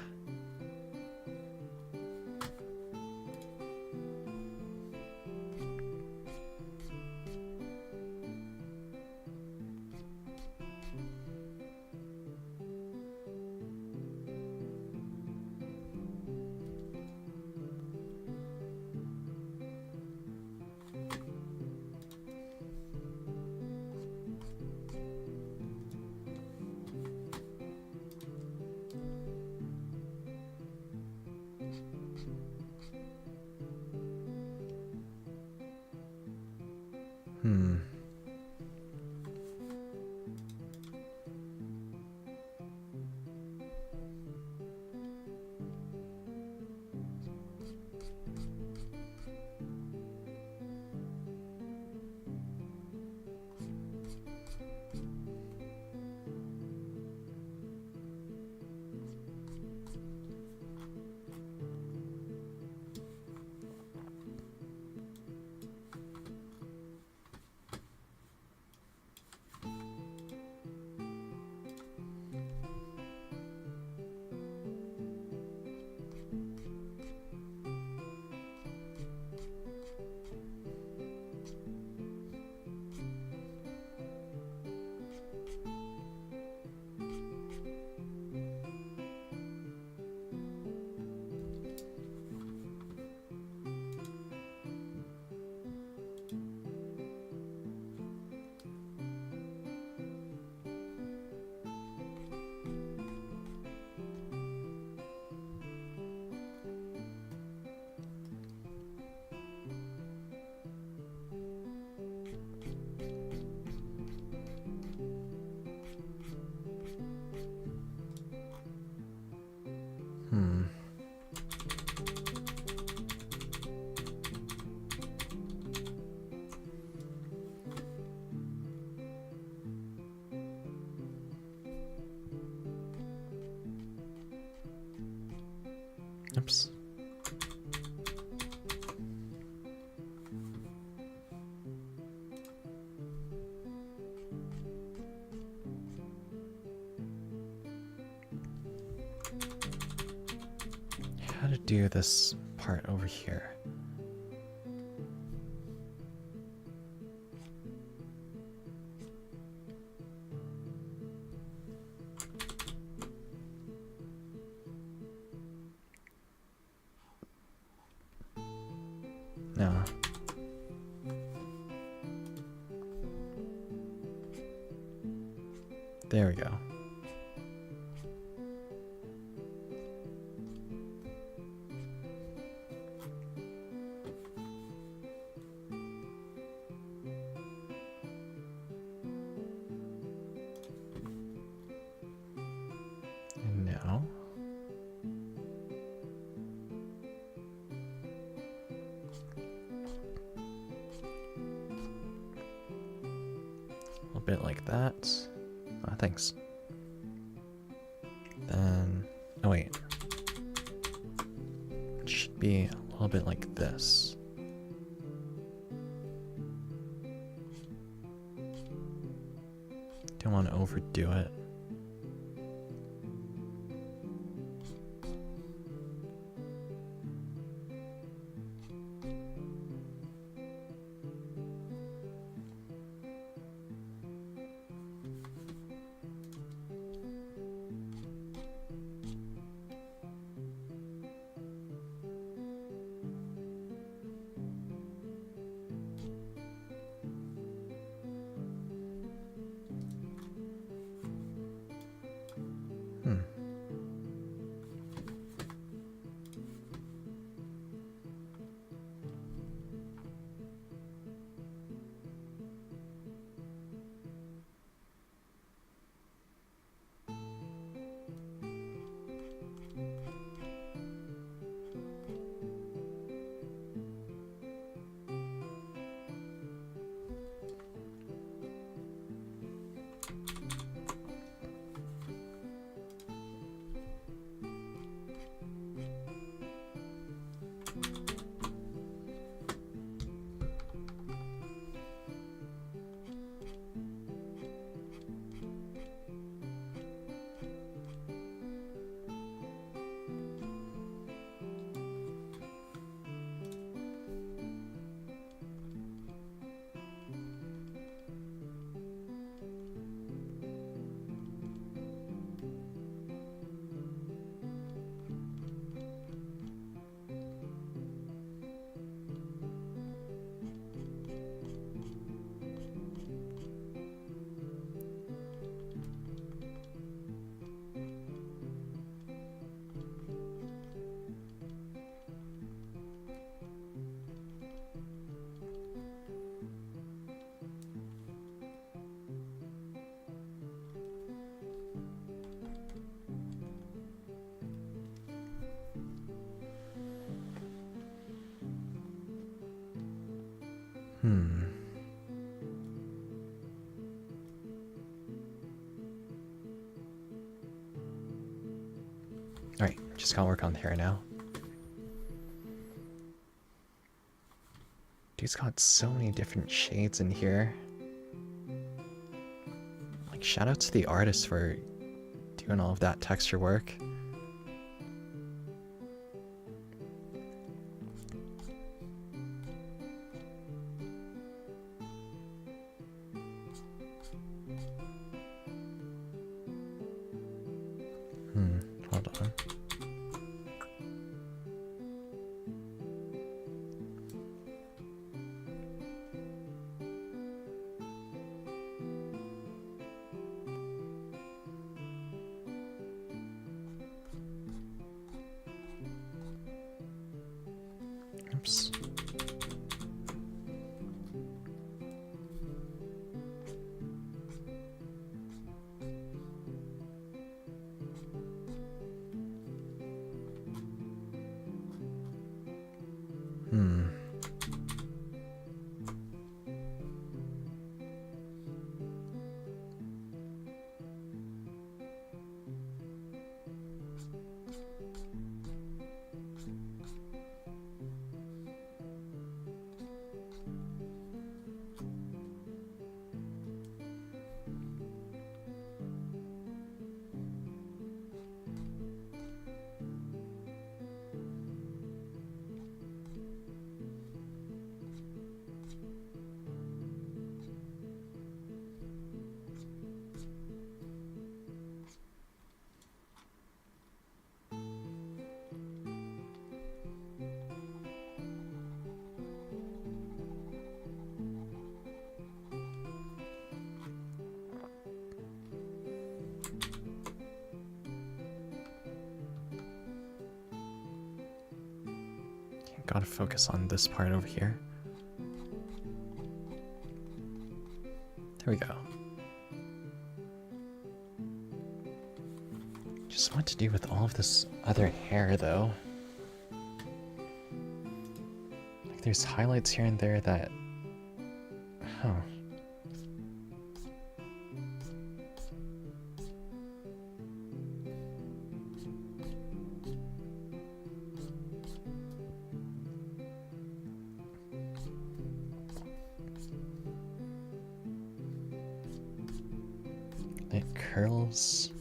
Oops. How to do this part over here? No. There we go. And now a bit like that. Oh, thanks. Then, oh wait. It should be a little bit like this. Don't want to overdo it. Alright, just gotta work on the hair now. Dude's got so many different shades in here. Like, shout out to the artist for doing all of that texture work. Hold on. Oops. Gotta focus on this part over here. There we go. Just what to do with all of this other hair, though. Like, there's highlights here and there that... Huh. It curls.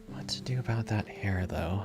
What to do about that hair, though?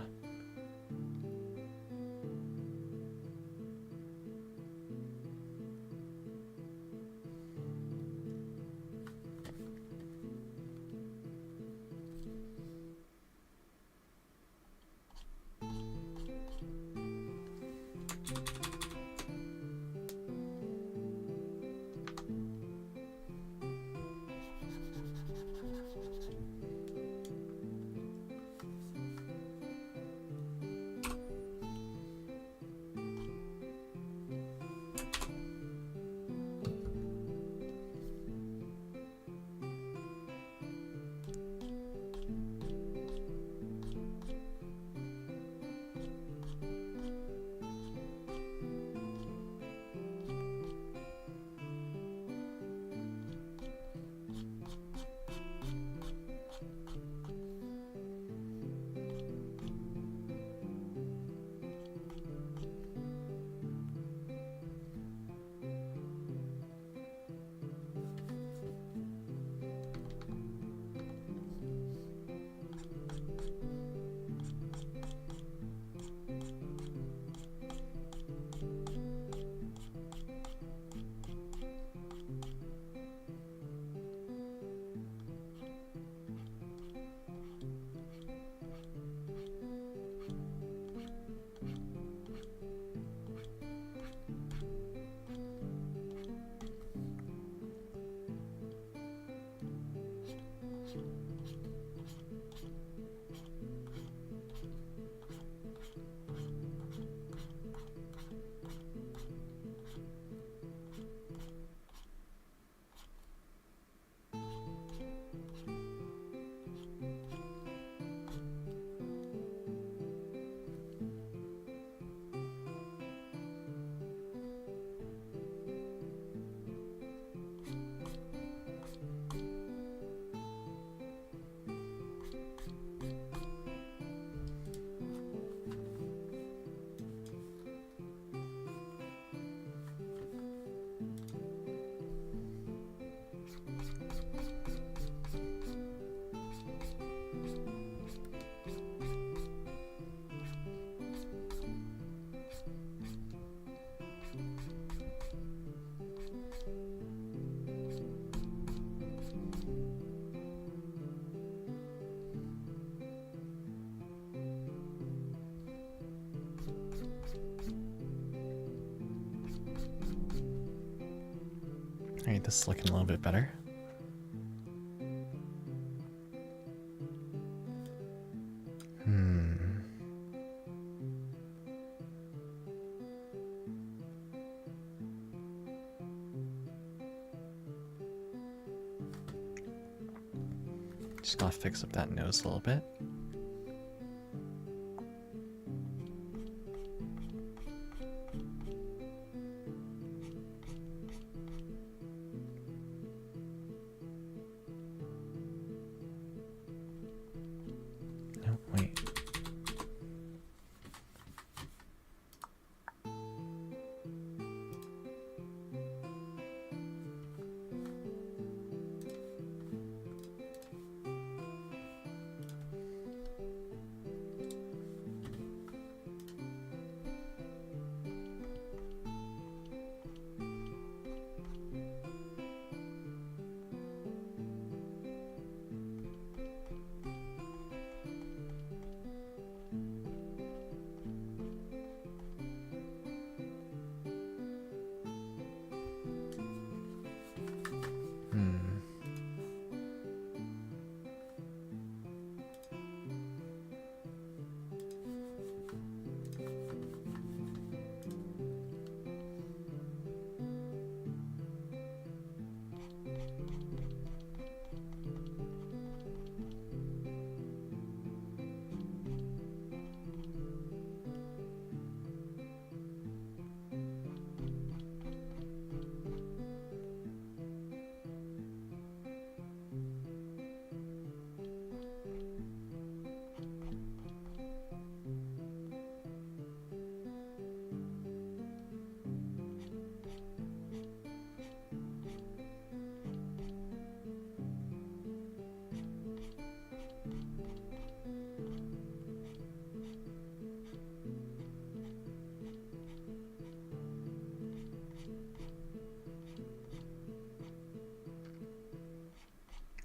Alright, this is looking a little bit better. Just gotta fix up that nose a little bit. No, wait.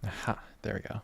Aha, there we go.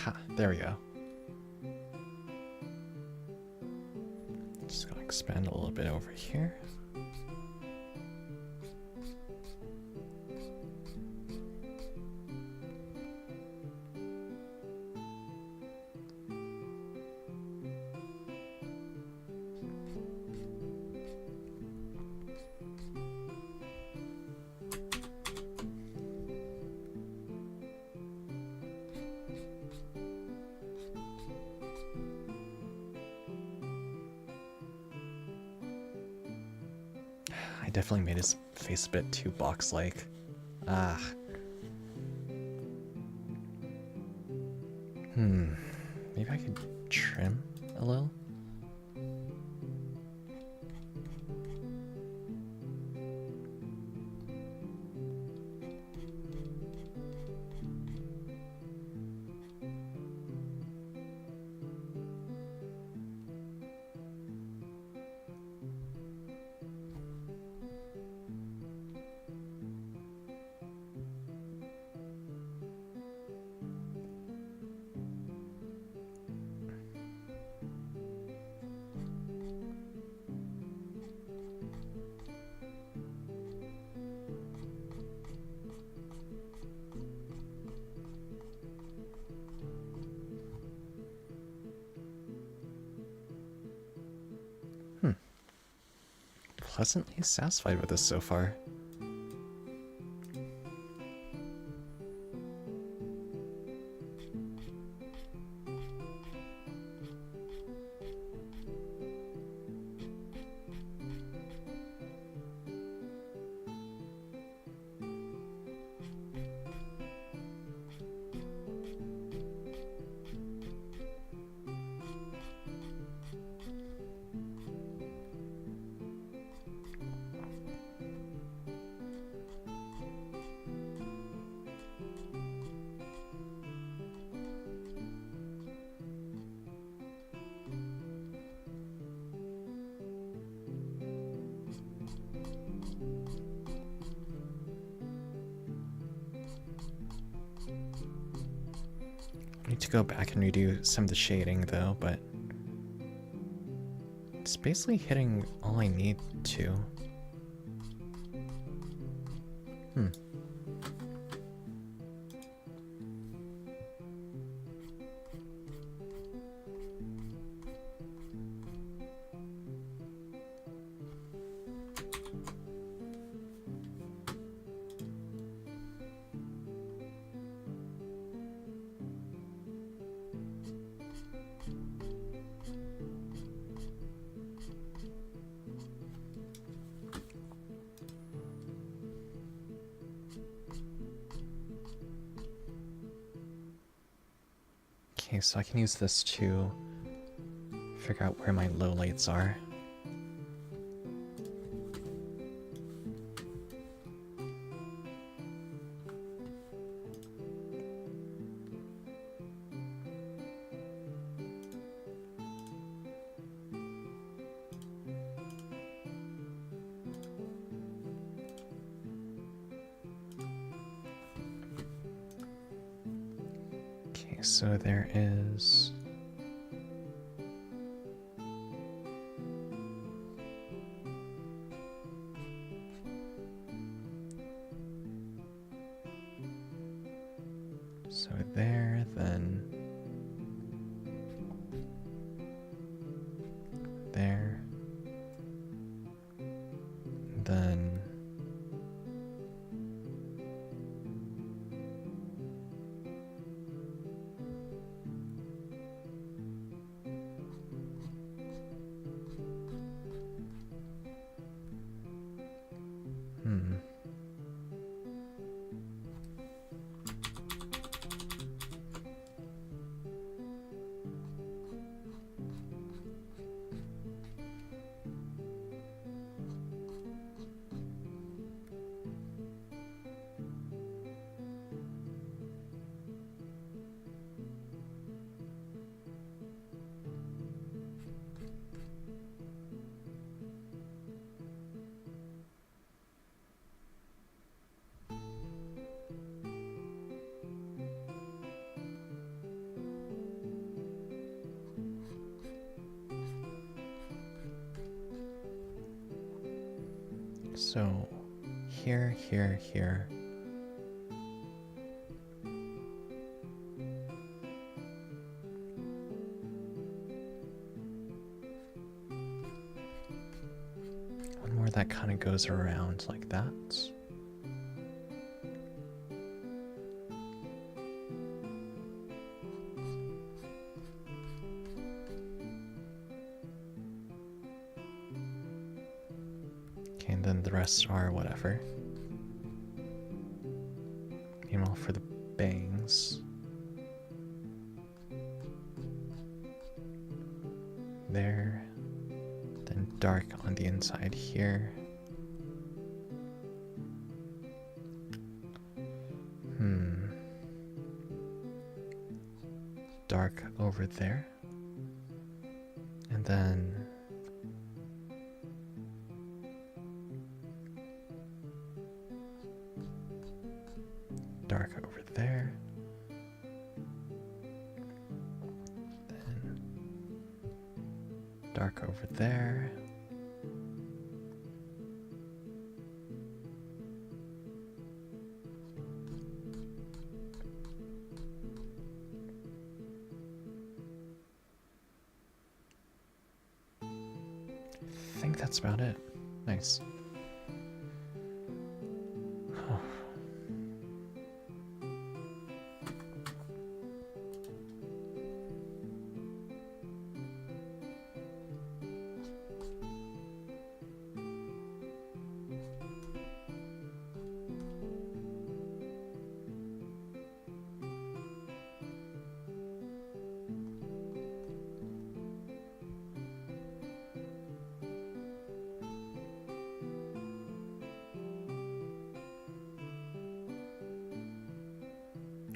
Ha, there we go. Just gonna expand a little bit over here. I definitely made his face a bit too box-like. Ah. Maybe I could trim a little? Pleasantly satisfied with this so far. I need to go back and redo some of the shading though, but it's basically hitting all I need to. Okay, so I can use this to figure out where my lowlights are. Okay, so there is... So there, then... There. Then... So, here, here, here. One more that kind of goes around like that. Okay, and then the rest are whatever. Meanwhile, for the bangs, there, then dark on the inside here. Dark over there, and then dark over there, then dark over there, I think that's about it. Nice.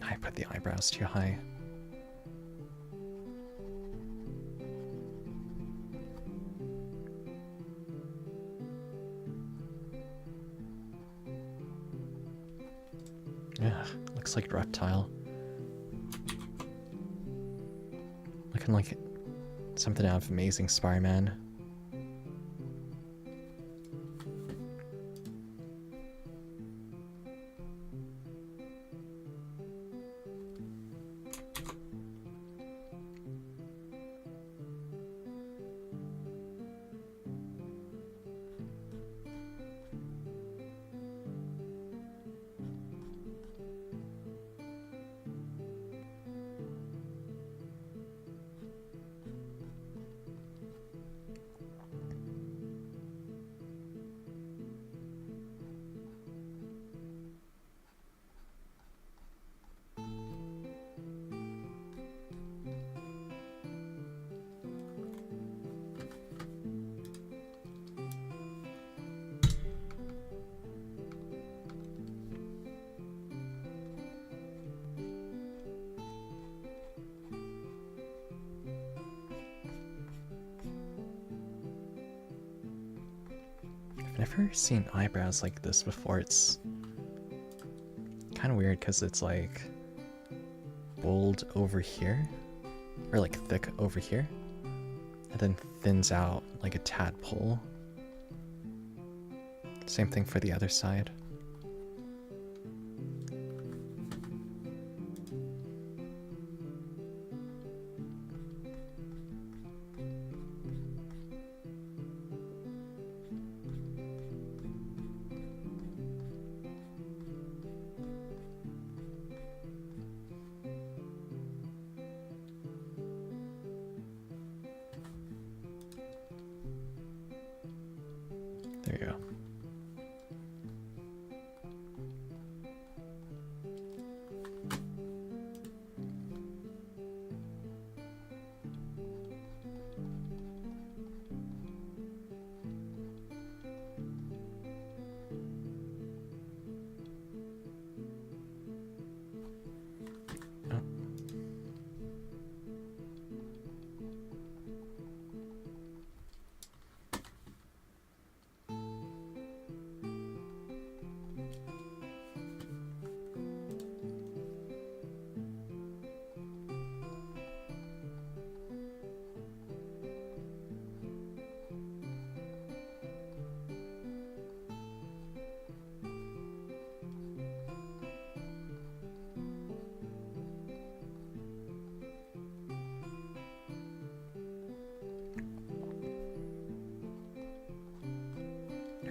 I put the eyebrows too high. Yeah, looks like reptile. Looking like something out of Amazing Spider-Man. I've never seen eyebrows like this before. It's kind of weird because it's like bold over here, or like thick over here, and then thins out like a tadpole. Same thing for the other side. There you go.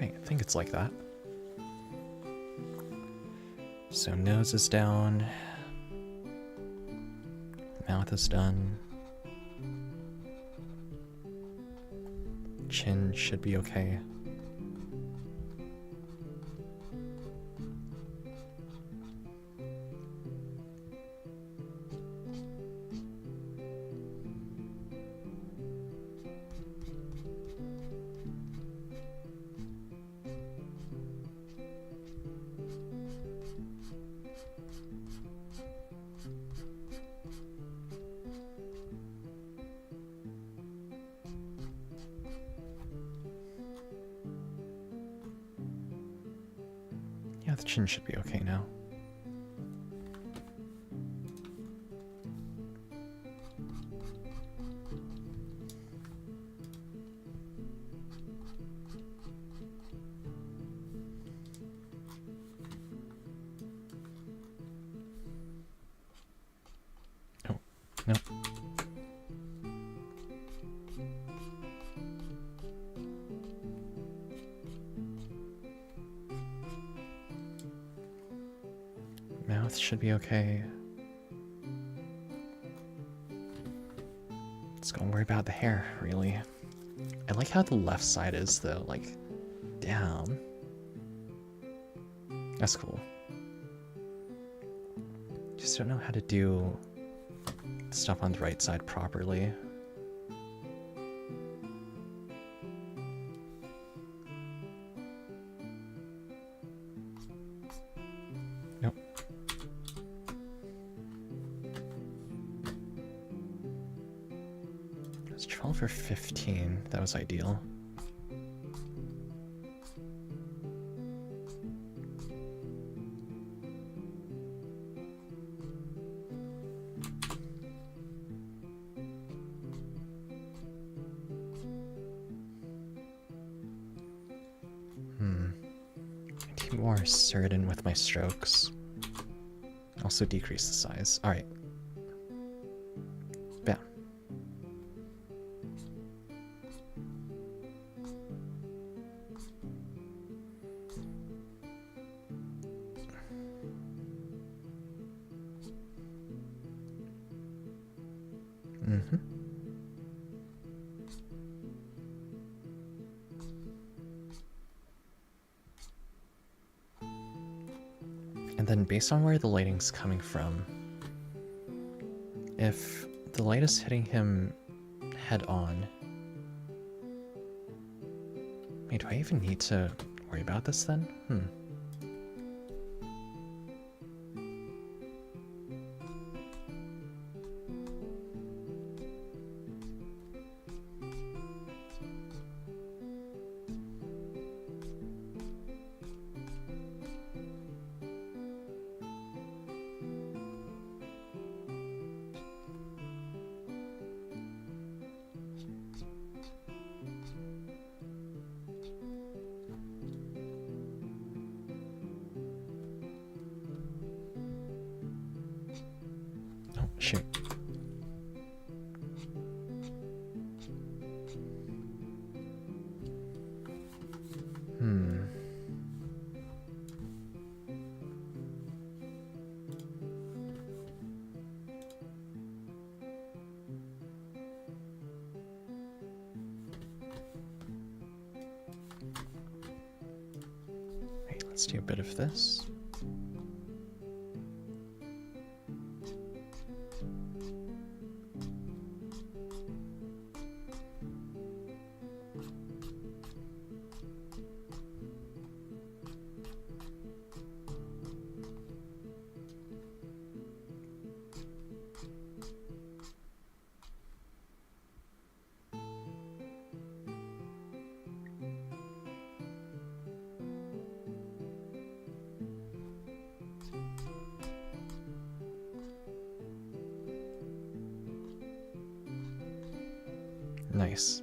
Right, I think it's like that. So nose is down. Mouth is done. Chin should be okay. Yeah, the chin should be okay now. Oh, no. Mouth should be okay. Just gonna worry about the hair, really. I like how the left side is, though, like, down. That's cool. Just don't know how to do stuff on the right side properly. Nope. It was 12 or 15. That was ideal. Be more certain with my strokes. Also decrease the size. Alright. Bam. Mm-hmm. And then based on where the lighting's coming from, if the light is hitting him head on, wait, do I even need to worry about this then? Oh, shoot. Wait, let's do a bit of this. Nice.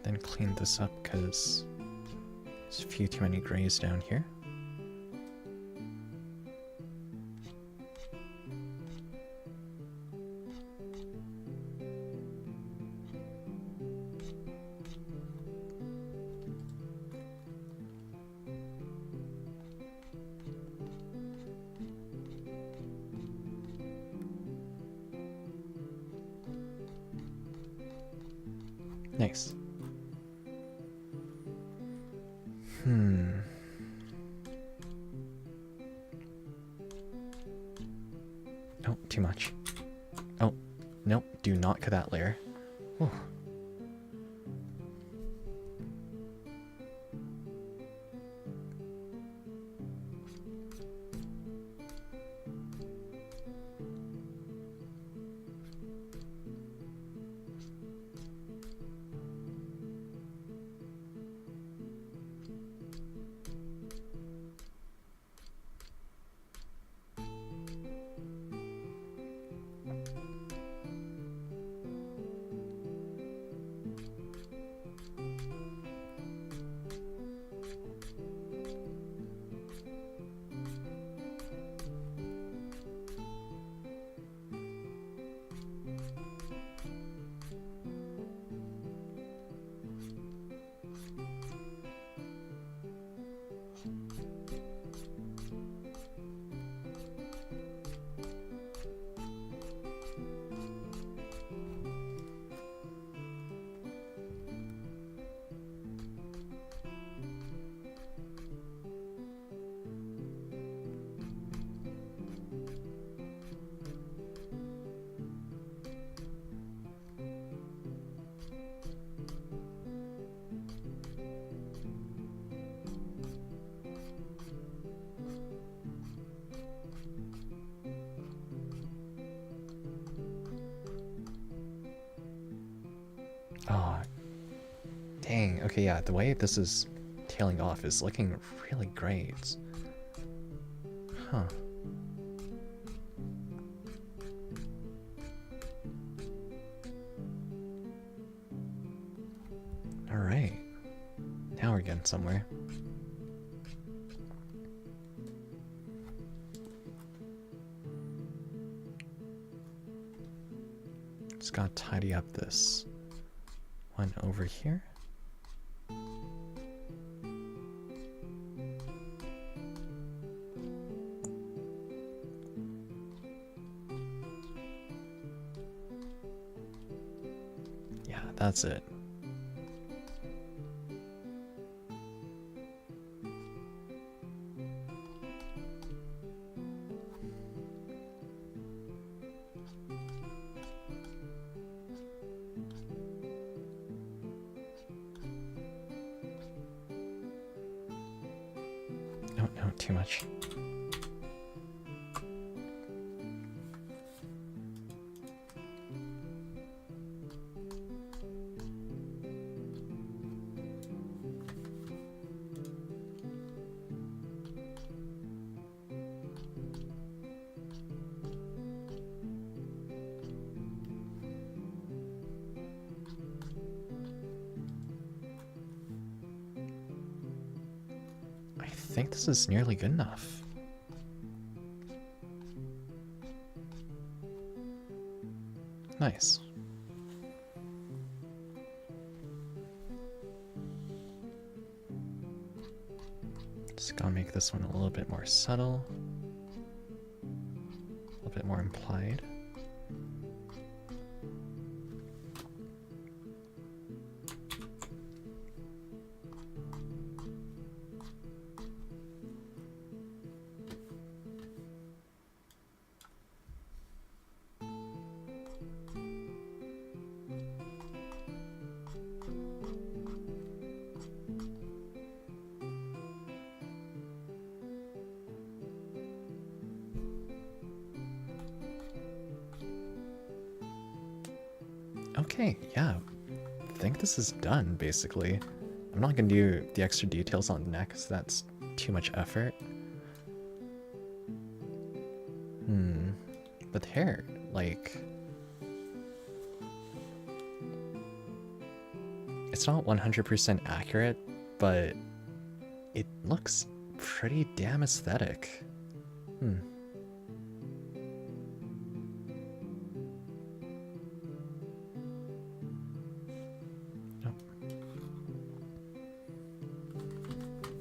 Then clean this up because There's a few too many grays down here. Nice. Oh, too much. Oh, nope, do not cut that layer. Whew. Oh, dang. Okay, yeah, the way this is tailing off is looking really great. Huh. Alright. Now we're getting somewhere. Just gotta tidy up this one over here. Yeah, that's it. Oh, no, too much. I think this is nearly good enough. Nice. Just gotta make this one a little bit more subtle, a little bit more implied. Okay, yeah, I think this is done, basically. I'm not gonna do the extra details on the neck, because that's too much effort. But the hair, like... It's not 100% accurate, but it looks pretty damn aesthetic. Hmm.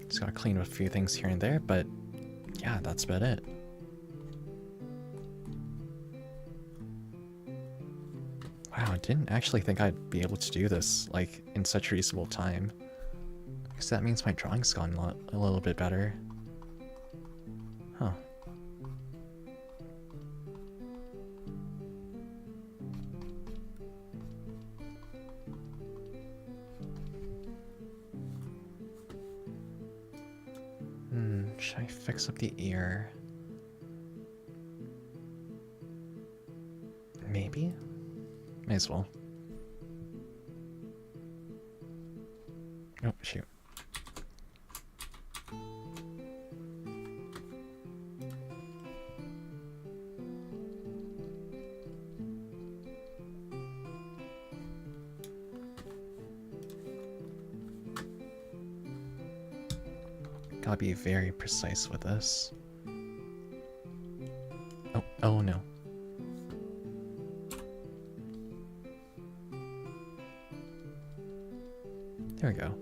Just gotta clean up a few things here and there, but yeah, that's about it. Wow, I didn't actually think I'd be able to do this, like, in such a reasonable time. Because that means my drawing's gone a little bit better. Huh. Should I fix up the ear? Maybe? May as well. Oh, shoot. Gotta be very precise with this. Oh no. There we go.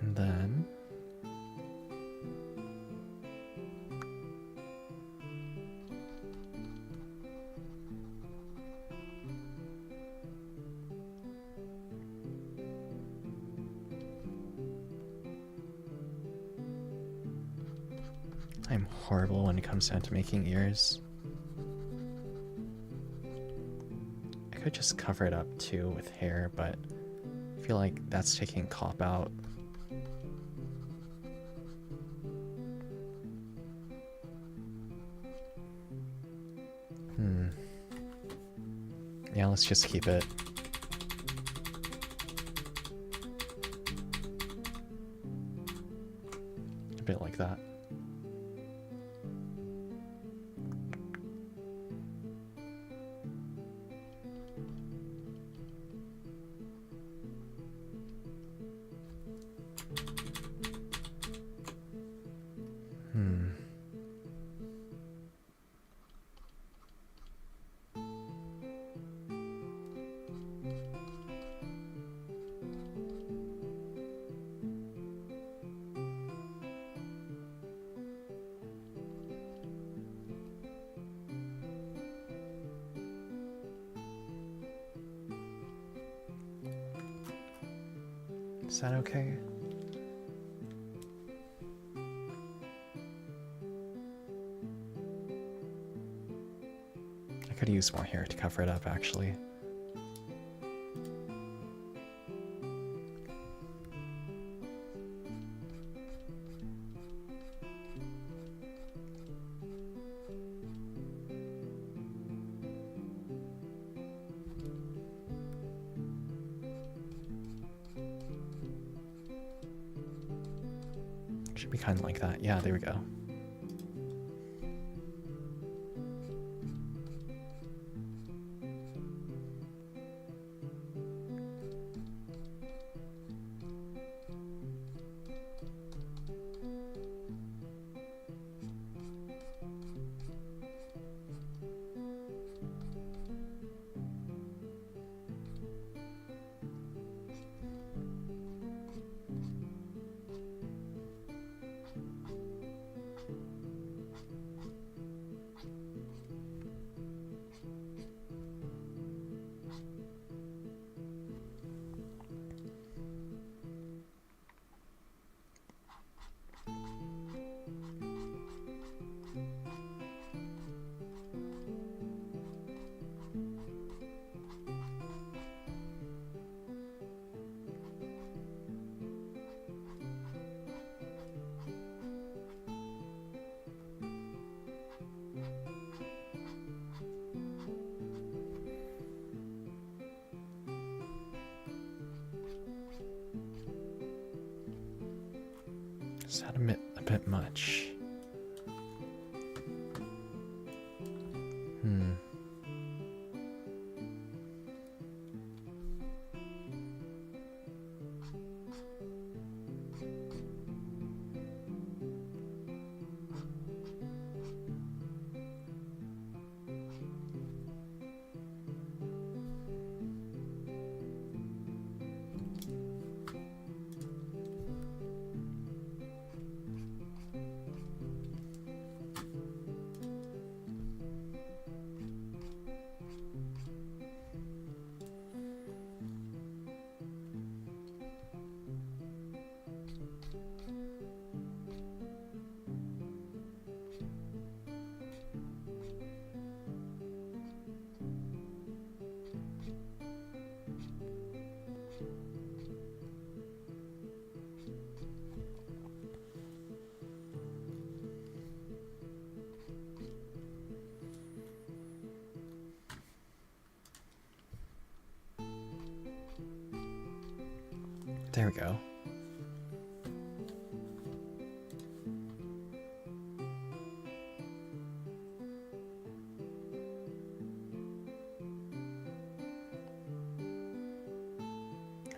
And then... I'm horrible when it comes down to making ears. I could just cover it up too with hair, but I feel like that's taking cop out. Yeah, let's just keep it. A bit like that. Is that okay? I could use more hair to cover it up, actually. Should be kind of like that. Yeah, there we go. Is that a bit much? There we go.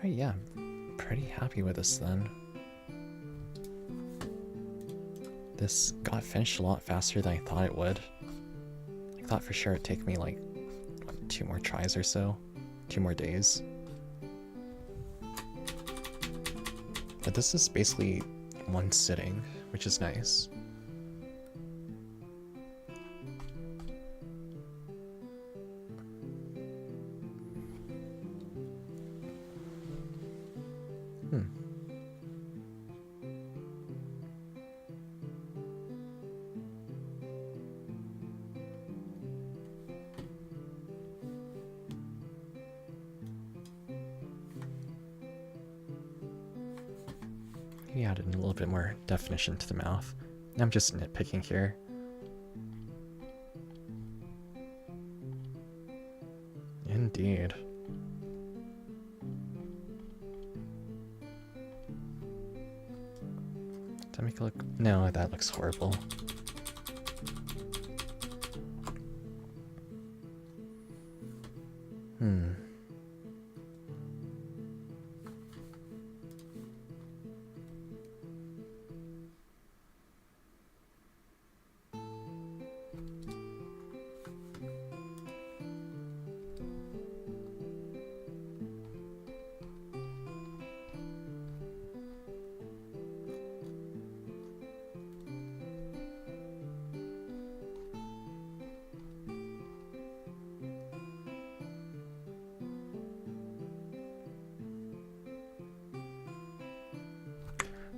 Oh yeah, I'm pretty happy with this then. This got finished a lot faster than I thought it would. I thought for sure it'd take me like, what, 2 more tries or so? 2 more days. But this is basically one sitting, which is nice. He added a little bit more definition to the mouth. I'm just nitpicking here. Indeed. Does that make it look... No, that looks horrible.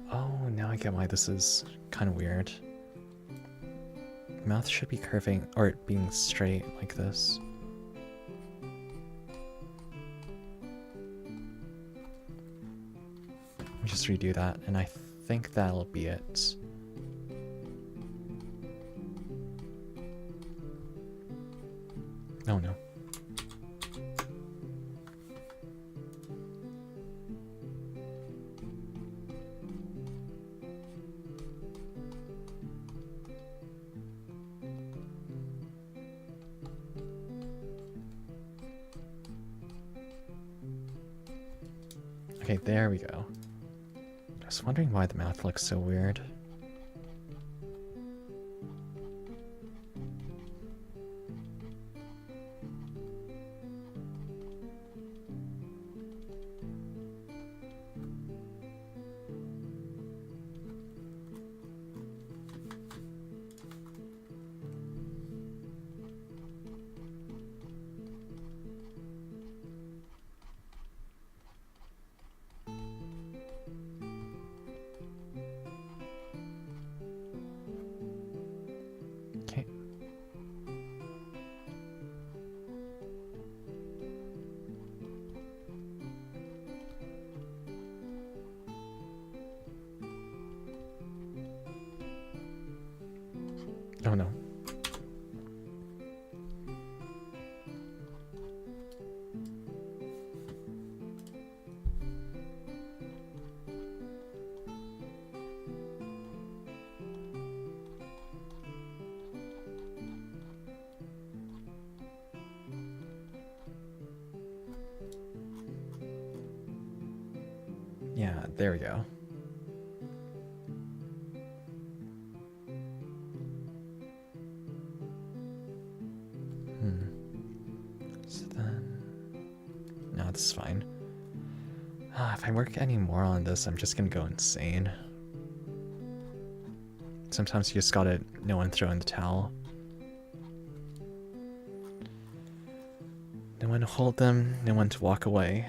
Oh, now I get why this is kind of weird. Mouth should be curving, or being straight like this. Let me just redo that, and I think that'll be it. Oh no. Okay, there we go. I was wondering why the mouth looks so weird. Oh no. Yeah, there we go. So then... No, this is fine. If I work any more on this, I'm just gonna go insane. Sometimes you just gotta know when to throw in the towel. Know when to hold them, know when to walk away.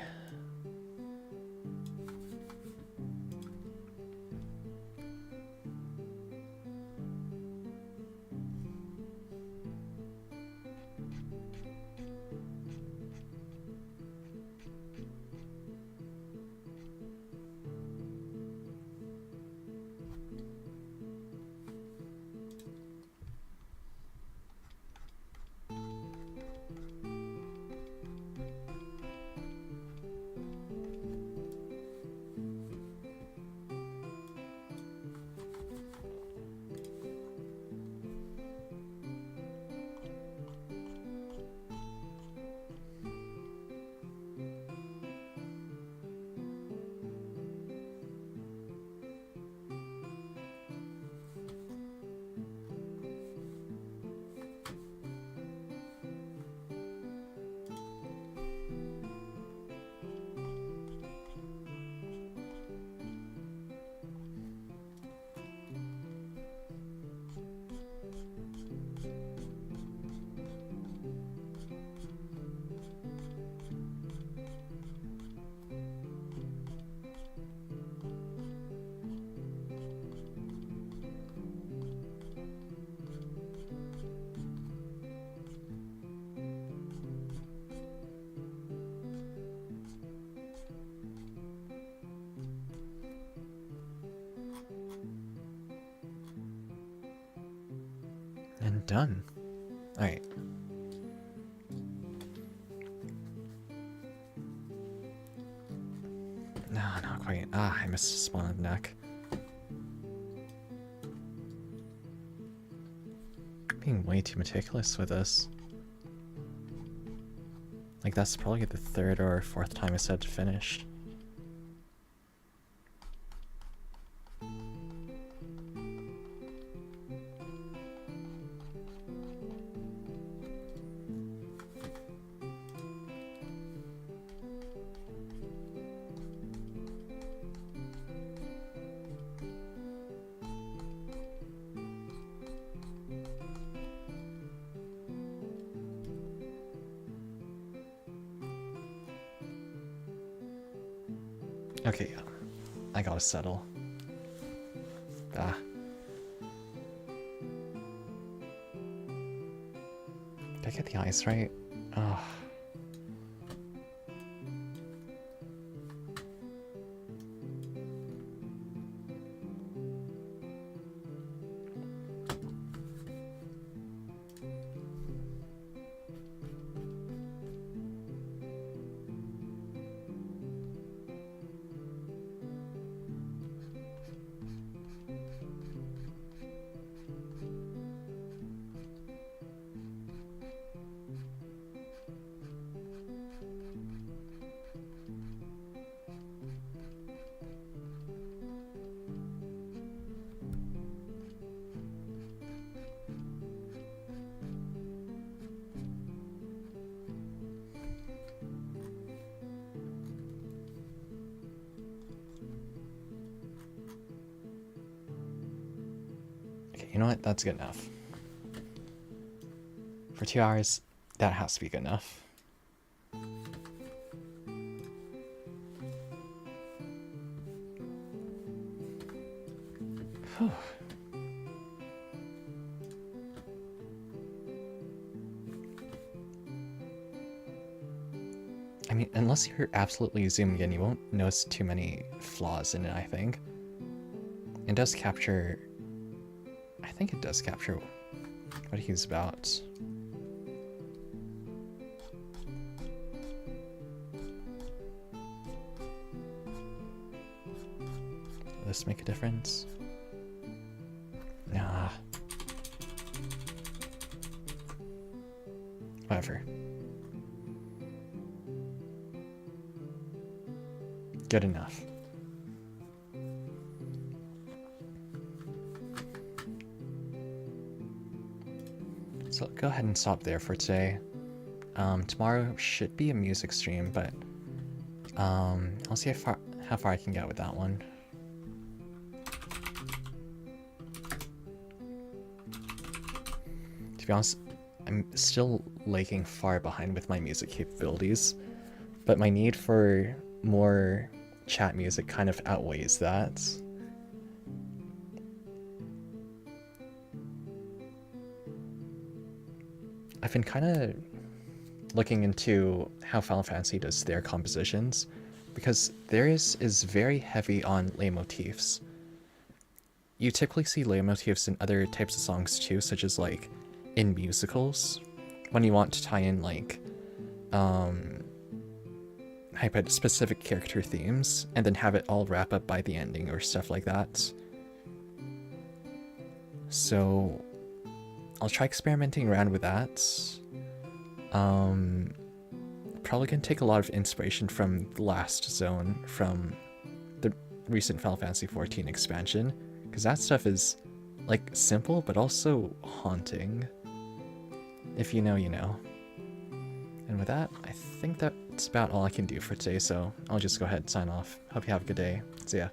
done. Alright. No, not quite. Ah, I missed a spawn on the neck. Being way too meticulous with this. Like, that's probably the third or fourth time I said to finish. Okay, yeah. I gotta settle. Ah. Did I get the eyes right? Oh. You know what? That's good enough. For 2 hours, that has to be good enough. Whew. I mean, unless you're absolutely zoomed in, you won't notice too many flaws in it, I think. It does capture... I think it does capture what he's about. Will this make a difference? Nah. Whatever. Good enough. So go ahead and stop there for today. Tomorrow should be a music stream, but I'll see how far I can get with that one. To be honest, I'm still lagging far behind with my music capabilities, but my need for more chat music kind of outweighs that. I've been kind of looking into how Final Fantasy does their compositions, because theirs is very heavy on leitmotifs. You typically see leitmotifs in other types of songs too, such as like in musicals, when you want to tie in like specific character themes and then have it all wrap up by the ending or stuff like that. So I'll try experimenting around with that. Probably gonna take a lot of inspiration from the last zone from the recent Final Fantasy XIV expansion, because that stuff is like simple but also haunting. If you know, you know. And with that, I think that's about all I can do for today, so I'll just go ahead and sign off. Hope you have a good day. See ya.